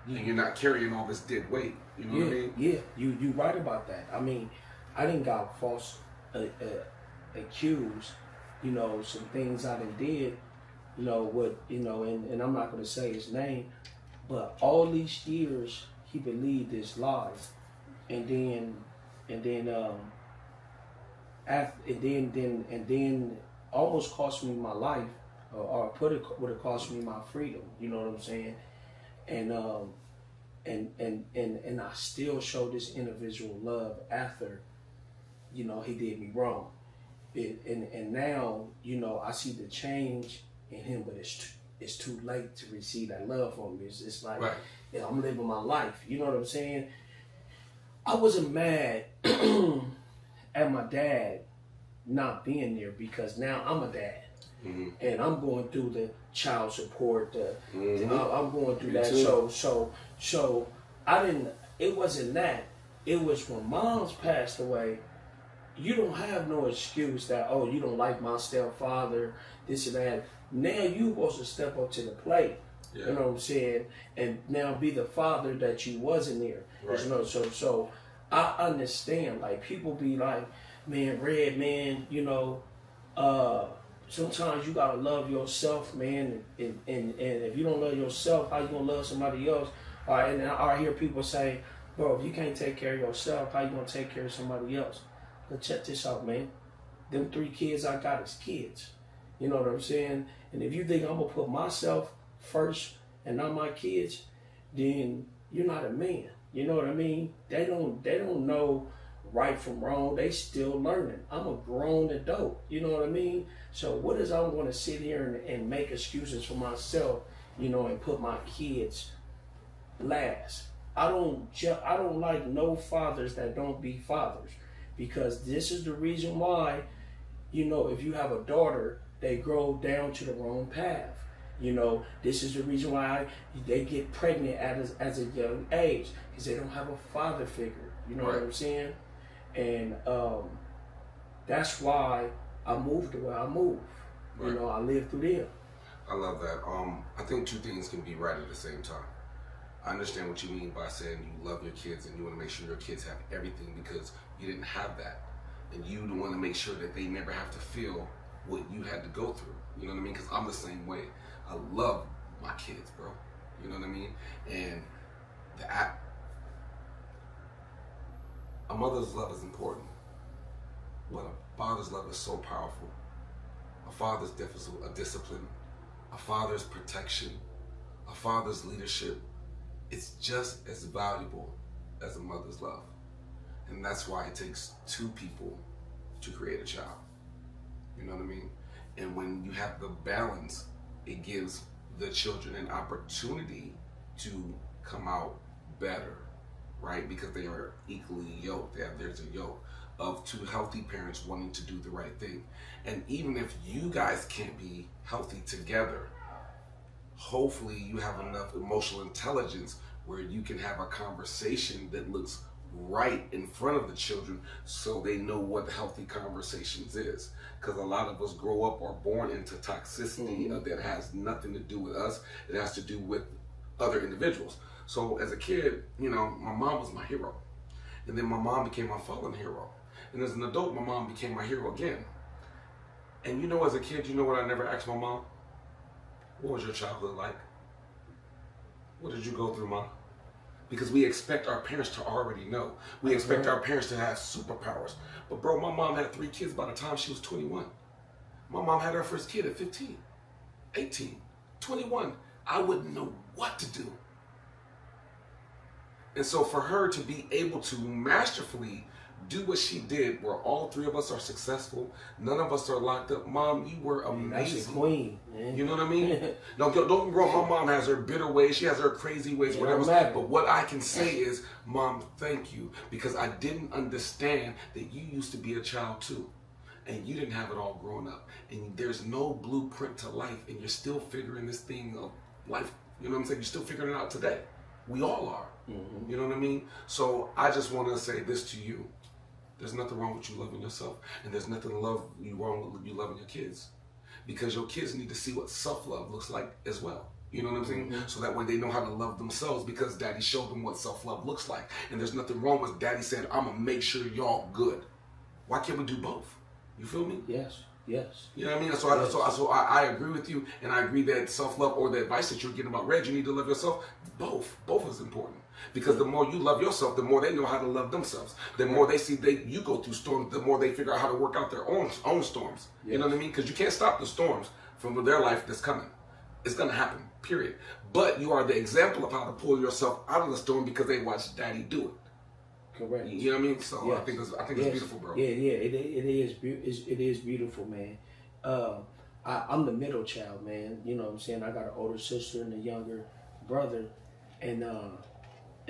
Yeah. And you're not carrying all this dead weight. You know what I mean? Yeah, you right about that. I mean, I didn't got false accused, you know, some things I done did, you know, what, you know, and I'm not going to say his name, but all these years he believed this lie. And then almost cost me my life, or would have cost me my freedom. You know what I'm saying? And I still show this individual love after, you know, he did me wrong. And now, you know, I see the change in him, but it's too late to receive that love from me. It's like, right. You know, I'm living my life. You know what I'm saying? I wasn't mad at my dad not being there, because now I'm a dad. Mm-hmm. And I'm going through the child support. I'm going through that. So I didn't. It wasn't that. It was when Mom's passed away. You don't have no excuse that, oh, you don't like my stepfather, this and that. Now you supposed to step up to the plate. Yeah. You know what I'm saying? And now be the father that you wasn't there. Right. You know, so I understand. Like, people be like, man, Red, man, you know, sometimes you gotta love yourself, man. And if you don't love yourself, how you gonna love somebody else? And I hear people say, bro, if you can't take care of yourself, how you gonna take care of somebody else? But check this out, man. Them 3 kids I got is kids. You know what I'm saying? And if you think I'm gonna put myself first and not my kids, then you're not a man. You know what I mean? They don't know right from wrong. They still learning. I'm a grown adult. You know what I mean? So what is I'm going to sit here and make excuses for myself, you know, and put my kids last? I don't like no fathers that don't be fathers, because this is the reason why, you know, if you have a daughter, they grow down to the wrong path. You know, this is the reason why they get pregnant as a young age, because they don't have a father figure. You know, right. What I'm saying? And that's why I moved the way I moved. Right. You know, I lived through them. I love that. I think 2 things can be right at the same time. I understand what you mean by saying you love your kids and you want to make sure your kids have everything because you didn't have that. And you want to make sure that they never have to feel what you had to go through. You know what I mean? Because I'm the same way. I love my kids, bro. You know what I mean? And a mother's love is important, but a father's love is so powerful. A father's discipline, a father's protection, a father's leadership, it's just as valuable as a mother's love. And that's why it takes 2 people to create a child. You know what I mean? And when you have the balance, it gives the children an opportunity to come out better, right? Because they are equally yoked. There's a yoke of 2 healthy parents wanting to do the right thing. And even if you guys can't be healthy together, hopefully you have enough emotional intelligence where you can have a conversation that looks right in front of the children so they know what healthy conversations is. Because a lot of us grow up or born into toxicity that has nothing to do with us. It has to do with other individuals. So as a kid, you know, my mom was my hero. And then my mom became my fallen hero. And as an adult, my mom became my hero again. And you know, as a kid, you know what I never asked my mom? What was your childhood like? What did you go through, Mom? Because we expect our parents to already know. We expect our parents to have superpowers. But bro, my mom had 3 kids by the time she was 21. My mom had her first kid at 15, 18, 21. I wouldn't know what to do. And so for her to be able to masterfully do what she did, where all three of us are successful, none of us are locked up. Mom, you were amazing. That's a queen, man. You know what I mean? No, don't get me wrong. My mom has her bitter ways. She has her crazy ways, whatever. But what I can say is, Mom, thank you, because I didn't understand that you used to be a child too. And you didn't have it all growing up. And there's no blueprint to life. And you're still figuring this thing of life. You know what I'm saying? You're still figuring it out today. We all are. You know what I mean? So I just want to say this to you. There's nothing wrong with you loving yourself. And there's nothing wrong with you loving your kids. Because your kids need to see what self-love looks like as well. You know what I'm saying? So that way they know how to love themselves, because daddy showed them what self-love looks like. And there's nothing wrong with daddy saying, I'm going to make sure y'all good. Why can't we do both? You feel me? Yes. You know what I mean? So I agree with you, and I agree that self-love, or the advice that you're getting about Redd, you need to love yourself. Both is important. Because the more you love yourself, the more they know how to love themselves. The more they see you go through storms, the more they figure out how to work out their own storms. Yes. You know what I mean? Because you can't stop the storms from their life that's coming. It's going to happen, period. But you are the example of how to pull yourself out of the storm because they watched daddy do it. Correct. You know what I mean? So yes. I think it's beautiful, bro. Yeah, it is beautiful, man. I'm the middle child, man. You know what I'm saying? I got an older sister and a younger brother, and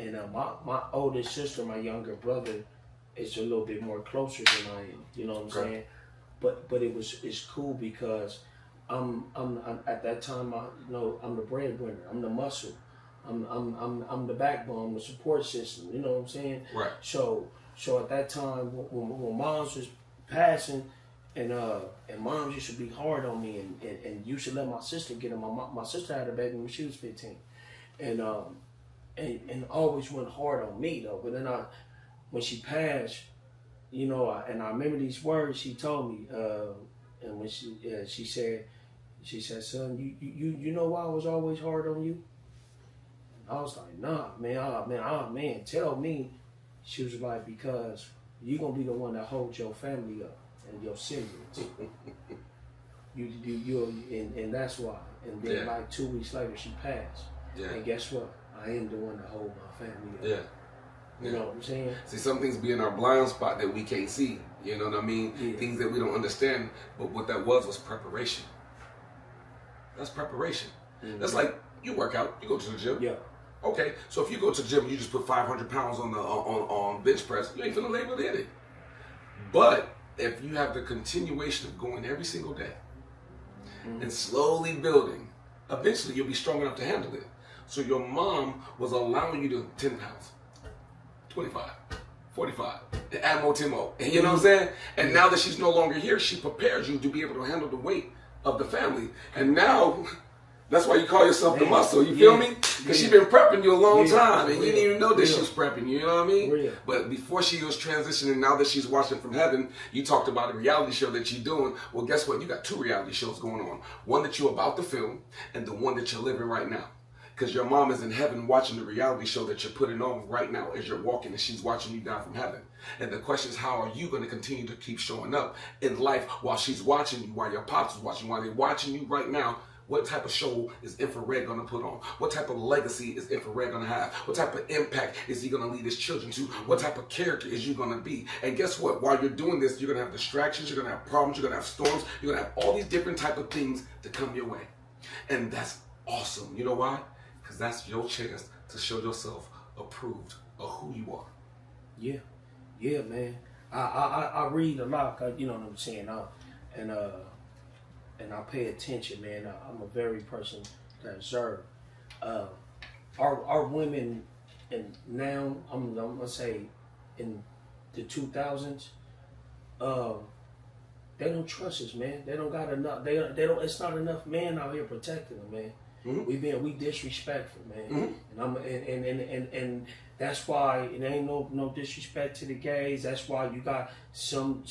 my older sister, my younger brother, is a little bit more closer than I am. You know what I'm saying? But it's cool because I'm at that time, I'm the breadwinner. I'm the muscle. I'm the backbone, the support system. You know what I'm saying? Right. So at that time, when moms was passing, and moms used to be hard on me, and you should let my sister get him. My sister had a baby when she was 15, and always went hard on me though. But then when she passed, you know, and I remember these words she told me, and when she said, son, you know why I was always hard on you? I was like, nah, man, tell me. She was like, because you're going to be the one that holds your family up and your siblings. And that's why. And then like 2 weeks later, she passed. Yeah. And guess what? I am the one that holds my family up. Yeah. You know what I'm saying? See, some things be in our blind spot that we can't see. You know what I mean? Yeah. Things that we don't understand. But what that was preparation. That's preparation. Mm-hmm. That's like you work out, you go to the gym. Yeah. Okay, so if you go to the gym and you just put 500 pounds on bench press, you ain't feeling able to hit it. But if you have the continuation of going every single day and slowly building, eventually you'll be strong enough to handle it. So your mom was allowing you to 10 pounds, 25, 45, and add more 10 more. And you know what I'm saying? And now that she's no longer here, she prepares you to be able to handle the weight of the family. And now, that's why you call yourself the muscle, you feel me? Because she's been prepping you a long time, and you didn't even know that she was prepping you, you know what I mean? But before she was transitioning, now that she's watching from heaven, you talked about a reality show that you're doing. Well, guess what? You got 2 reality shows going on. One that you're about to film, and the one that you're living right now. Because your mom is in heaven watching the reality show that you're putting on right now as you're walking, and she's watching you down from heaven. And the question is, how are you going to continue to keep showing up in life while she's watching you, while your pops is watching you, while they're watching you right now? What type of show is Infra Redd going to put on? What type of legacy is Infra Redd going to have? What type of impact is he going to lead his children to? What type of character is you going to be? And guess what? While you're doing this, you're going to have distractions, you're going to have problems, you're going to have storms, you're going to have all these different type of things that come your way. And that's awesome. You know why? Because that's your chance to show yourself approved of who you are. Yeah, man. I read a lot, you know what I'm saying? And I pay attention, man. I'm a very person that observe. Our women, and now I'm gonna say, in the 2000s, they don't trust us, man. They don't got enough. They don't. It's not enough men out here protecting them, man. Mm-hmm. We disrespectful, man. Mm-hmm. And that's why it ain't no disrespect to the gays. That's why you got some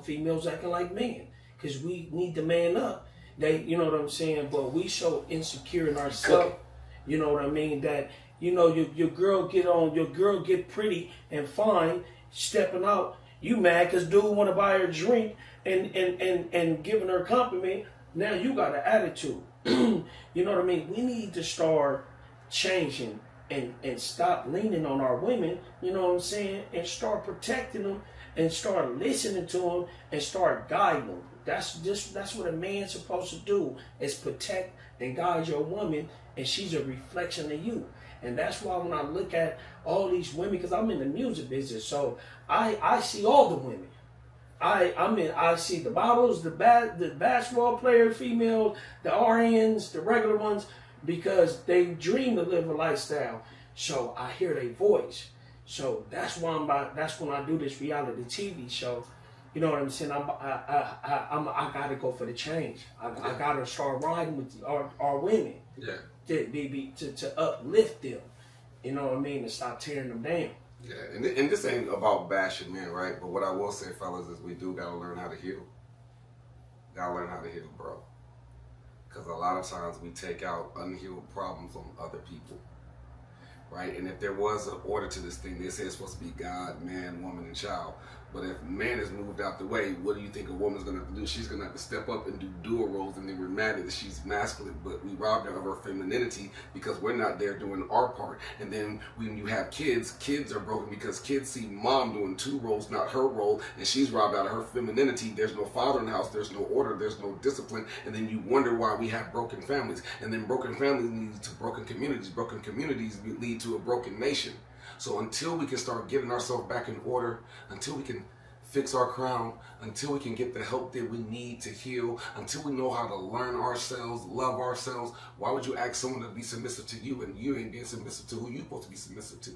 females acting like men. Because we need to man up. You know what I'm saying? But we so insecure in ourselves, you know what I mean, that, you know, your girl get pretty and fine, stepping out, you mad because dude want to buy her a drink and giving her a compliment. Now you got an attitude. You know what I mean? We need to start changing and stop leaning on our women, you know what I'm saying, and start protecting them and start listening to them and start guiding them. That's what a man's supposed to do, is protect and guide your woman, and she's a reflection of you. And that's why when I look at all these women, because I'm in the music business, so I see all the women. I see the models, the basketball players, female, the RNs, the regular ones, because they dream to live a lifestyle. So I hear their voice. So that's why that's when I do this reality TV show. You know what I'm saying? I gotta go for the change. I gotta start riding with our women. Yeah. To uplift them. You know what I mean? To stop tearing them down. Yeah, and this ain't about bashing men, right? But what I will say, fellas, is we do gotta learn how to heal. Gotta learn how to heal, bro. Because a lot of times we take out unhealed problems on other people, right? And if there was an order to this thing, they say it's supposed to be God, man, woman, and child. But if man is moved out the way, what do you think a woman's going to have to do? She's going to have to step up and do dual roles, and then we're mad that she's masculine, but we robbed her of her femininity because we're not there doing our part. And then when you have kids, kids are broken because kids see mom doing two roles, not her role, and she's robbed out of her femininity. There's no father in the house, there's no order, there's no discipline, and then you wonder why we have broken families. And then broken families lead to broken communities lead to a broken nation. So until we can start getting ourselves back in order, until we can fix our crown, until we can get the help that we need to heal, until we know how to learn ourselves, love ourselves, why would you ask someone to be submissive to you and you ain't being submissive to who you're supposed to be submissive to?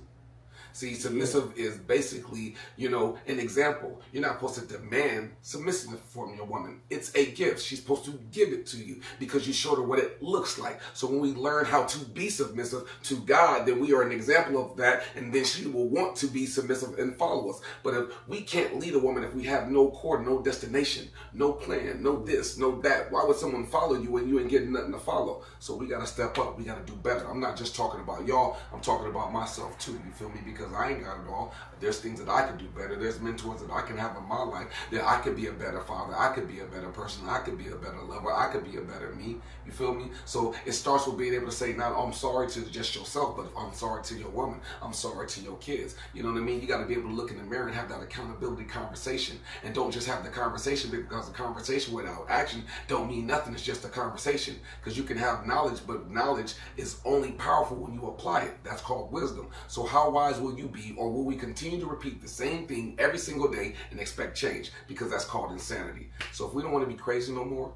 See, submissive is basically, an example. You're not supposed to demand submissiveness from your woman. It's a gift. She's supposed to give it to you because you showed her what it looks like. So when we learn how to be submissive to God, then we are an example of that, and then she will want to be submissive and follow us. But if we can't lead a woman if we have no core, no destination, no plan, no this, no that, why would someone follow you when you ain't getting nothing to follow? So we got to step up. We got to do better. I'm not just talking about y'all. I'm talking about myself too. You feel me? Because I ain't got it all. There's things that I could do better. There's mentors that I can have in my life that I could be a better father. I could be a better person. I could be a better lover. I could be a better me. You feel me? So it starts with being able to say, not I'm sorry to just yourself, but I'm sorry to your woman. I'm sorry to your kids. You know what I mean? You got to be able to look in the mirror and have that accountability conversation. And don't just have the conversation, because the conversation without action don't mean nothing. It's just a conversation. Because you can have knowledge, but knowledge is only powerful when you apply it. That's called wisdom. So how wise will you be, or will we continue to repeat the same thing every single day and expect change? Because that's called insanity. So if we don't want to be crazy no more,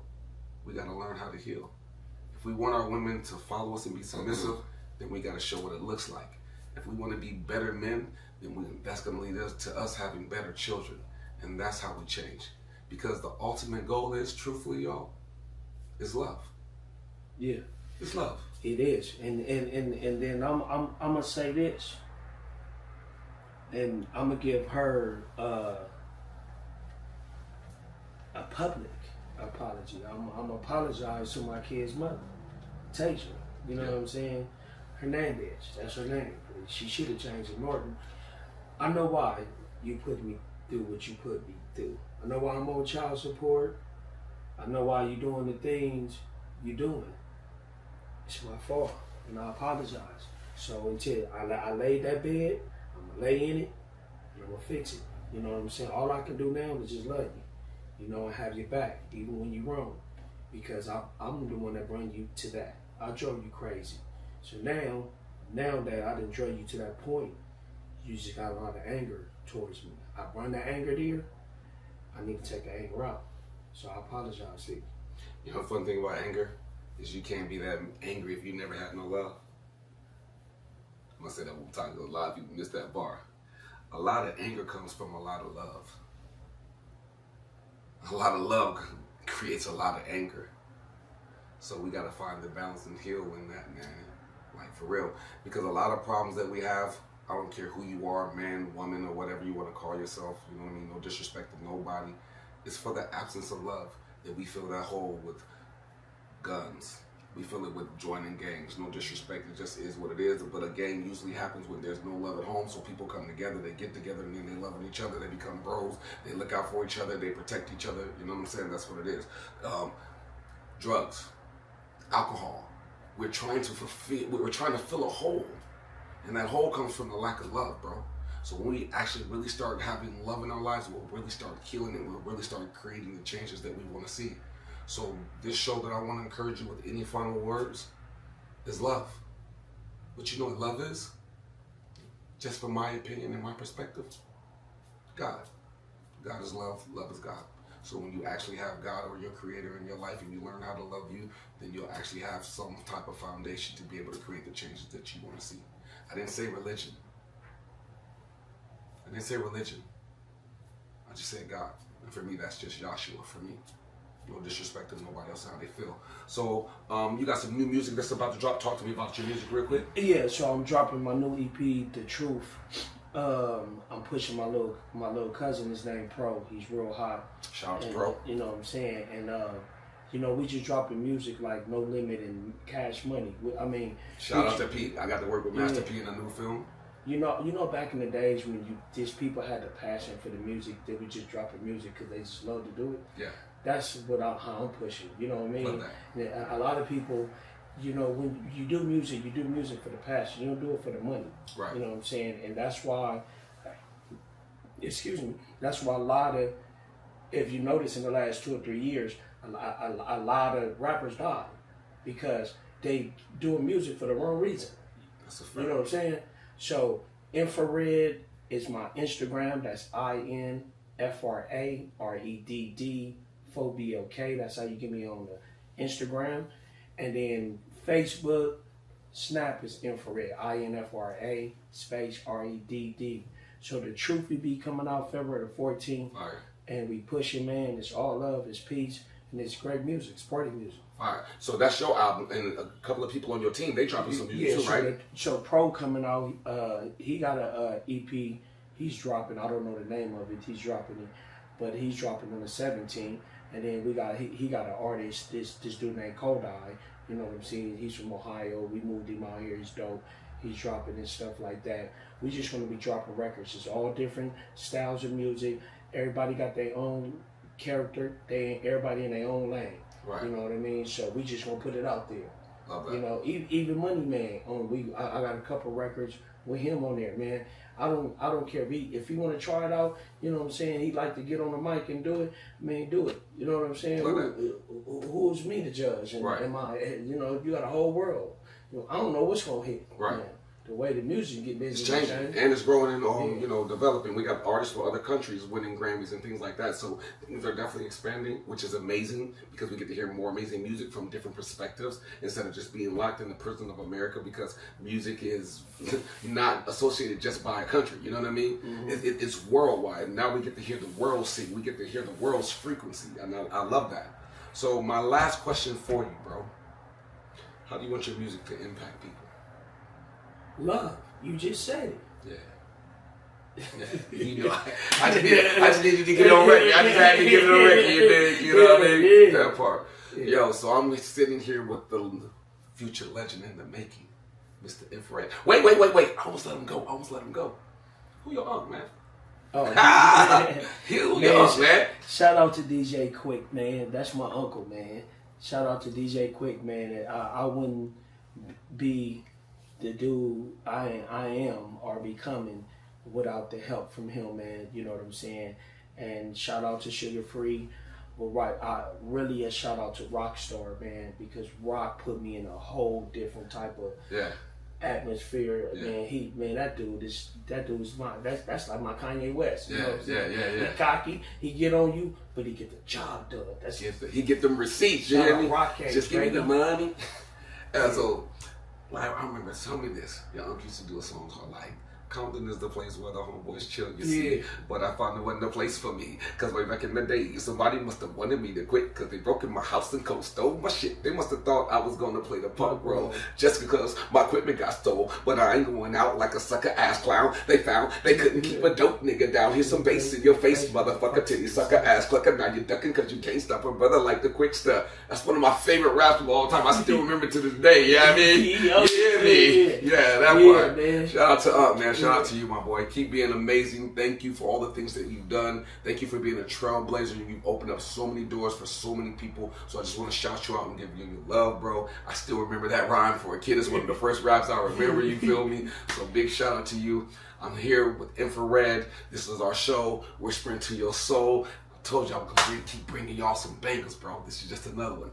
we got to learn how to heal. If we want our women to follow us and be submissive, then we got to show what it looks like. If we want to be better men, then that's going to lead us to us having better children. And that's how we change. Because the ultimate goal is, truthfully, y'all, is love. Yeah. It's love. It is. And then I'm gonna say this. And I'm gonna give her a public apology. I'm gonna apologize to my kid's mother, Tasia. You know what I'm saying? Hernandez. That's her name. She should have changed it, Norton. I know why you put me through what you put me through. I know why I'm on child support. I know why you're doing the things you're doing. It's my fault, and I apologize. So until I laid that bed, I'm gonna lay in it, and I'm gonna fix it. You know what I'm saying? All I can do now is just love you, and have your back, even when you're wrong, because I'm the one that bring you to that. I drove you crazy. So now that I done drove you to that point, you just got a lot of anger towards me. I brought that anger there. I need to take the anger out. So I apologize to you. You know the fun thing about anger is you can't be that angry if you never had no love. I'm gonna say that one time because a lot of people miss that bar. A lot of anger comes from a lot of love. A lot of love creates a lot of anger. So we gotta find the balance and heal in that, man. Like, for real. Because a lot of problems that we have, I don't care who you are, man, woman, or whatever you want to call yourself, you know what I mean? No disrespect to nobody. It's for the absence of love that we fill that hole with guns. We fill it with joining gangs. No disrespect, it just is what it is. But a gang usually happens when there's no love at home, so people come together, they get together, and then they love each other, they become bros, they look out for each other, they protect each other, you know what I'm saying? That's what it is. Drugs, alcohol. We're trying to fill a hole. And that hole comes from the lack of love, bro. So when we actually really start having love in our lives, we'll really start healing it. We'll really start creating the changes that we want to see. So this show that I want to encourage you with any final words is love. But you know what love is? Just from my opinion and my perspective, God. God is love. Love is God. So when you actually have God or your creator in your life and you learn how to love you, then you'll actually have some type of foundation to be able to create the changes that you want to see. I didn't say religion. I just said God. And for me, that's just Joshua for me. No disrespect to nobody else how they feel. So you got some new music that's about to drop. Talk to me about your music real quick. Yeah, so I'm dropping my new EP, The Truth. I'm pushing my little cousin. His name Pro. He's real hot. Shout out to Pro. You know what I'm saying? And you know, we just dropping music like No Limit and Cash Money. I mean, shout out to Pete. I got to work with Master P in a new film. You know, back in the days when these people had the passion for the music, they would just dropping music because they just love to do it. Yeah. That's how I'm pushing. You know what I mean? Love that. A lot of people, you know, when you do music for the passion. You don't do it for the money. Right. You know what I'm saying? And that's why, that's why a lot of, if you notice in the last 2 or 3 years, a lot of rappers died because they doing music for the wrong reason. That's a fact. You know what I'm saying? So Infra Redd is my Instagram. That's INFRAREDD 4BOK. That's how you get me on the Instagram. And then Facebook, Snap is Infra Redd. INFRA space REDD. So The Truth will be coming out February the 14th. All right. And we pushing, man. It's all love, it's peace, and it's great music, it's party music. All right. So that's your album, and a couple of people on your team, they dropping some music too, right? So Pro coming out, he got a EP he's dropping. I don't know the name of it. He's dropping it, but he's dropping on the 17th. And then he got an artist, this dude named Kodai. You know what I'm saying? He's from Ohio. We moved him out here. He's dope. He's dropping and stuff like that. We just going to be dropping records. It's all different styles of music. Everybody got their own character. Everybody in their own lane. Right. You know what I mean? So we just gonna put it out there. Love that. You know, even Money Man I got a couple records with him on there, man. I don't care if he want to try it out. You know what I'm saying? He like to get on the mic and do it. Man, do it. You know what I'm saying? Who's me to judge? And, right. You know, you got a whole world. You know, I don't know what's gonna hit. Right. Man. The way the music get busy, it's changing and it's growing and you know, developing. We got artists for other countries winning Grammys and things like that. So things are definitely expanding, which is amazing because we get to hear more amazing music from different perspectives instead of just being locked in the prison of America. Because music is not associated just by a country. You know what I mean? Mm-hmm. It's worldwide. Now we get to hear the world sing. We get to hear the world's frequency, and I love that. So my last question for you, bro: how do you want your music to impact people? Love. You just said it. Yeah. You know, I just needed to get it on record. I just had to get it on record. You know what I mean? That part. Yeah. Yo, so I'm sitting here with the future legend in the making, Mr. Infra Redd. Wait. I almost let him go. Who your uncle, man? Oh, Who your uncle, man? Shout out to DJ Quick, man. That's my uncle, man. Shout out to DJ Quick, man. I wouldn't be the dude I am or becoming without the help from him, man. You know what I'm saying? And shout out to Sugar Free. But really a shout out to Rockstar, man, because Rock put me in a whole different type of atmosphere. Yeah. Man, that dude is mine. That's like my Kanye West. You know what I'm saying? He cocky, he get on you, but he get the job done. He get them receipts. You hear me? Just give me the money. So, like, I remember, tell me this. Your uncle used to do a song called like, Compton is the place where the homeboys chill, you see. But I found it wasn't the place for me. Because way back in the day, somebody must have wanted me to quit because they broke in my house and stole my shit. They must have thought I was going to play the punk role just because my equipment got stole. But I ain't going out like a sucker ass clown. They found they couldn't keep a dope nigga down. Here's some bass in your face, motherfucker, till you sucker ass clucker. Now you're ducking because you can't stop a brother like the quick stuff. That's one of my favorite raps of all time. I still remember to this day. You know what I mean? You hear me? Yeah, that part. Man. Shout out to man. shout out to you, my boy. Keep being amazing. Thank you for all the things that you've done. Thank you for being a trailblazer. You've opened up so many doors for so many people. So I just want to shout you out and give you your love, bro. I still remember that rhyme for a kid. It's one of the first raps I remember, you feel me? So big shout out to you. I'm here with Infra Redd. This is our show, Whispering to Your Soul. I told you I was going to keep bringing y'all some bangers, bro. This is just another one.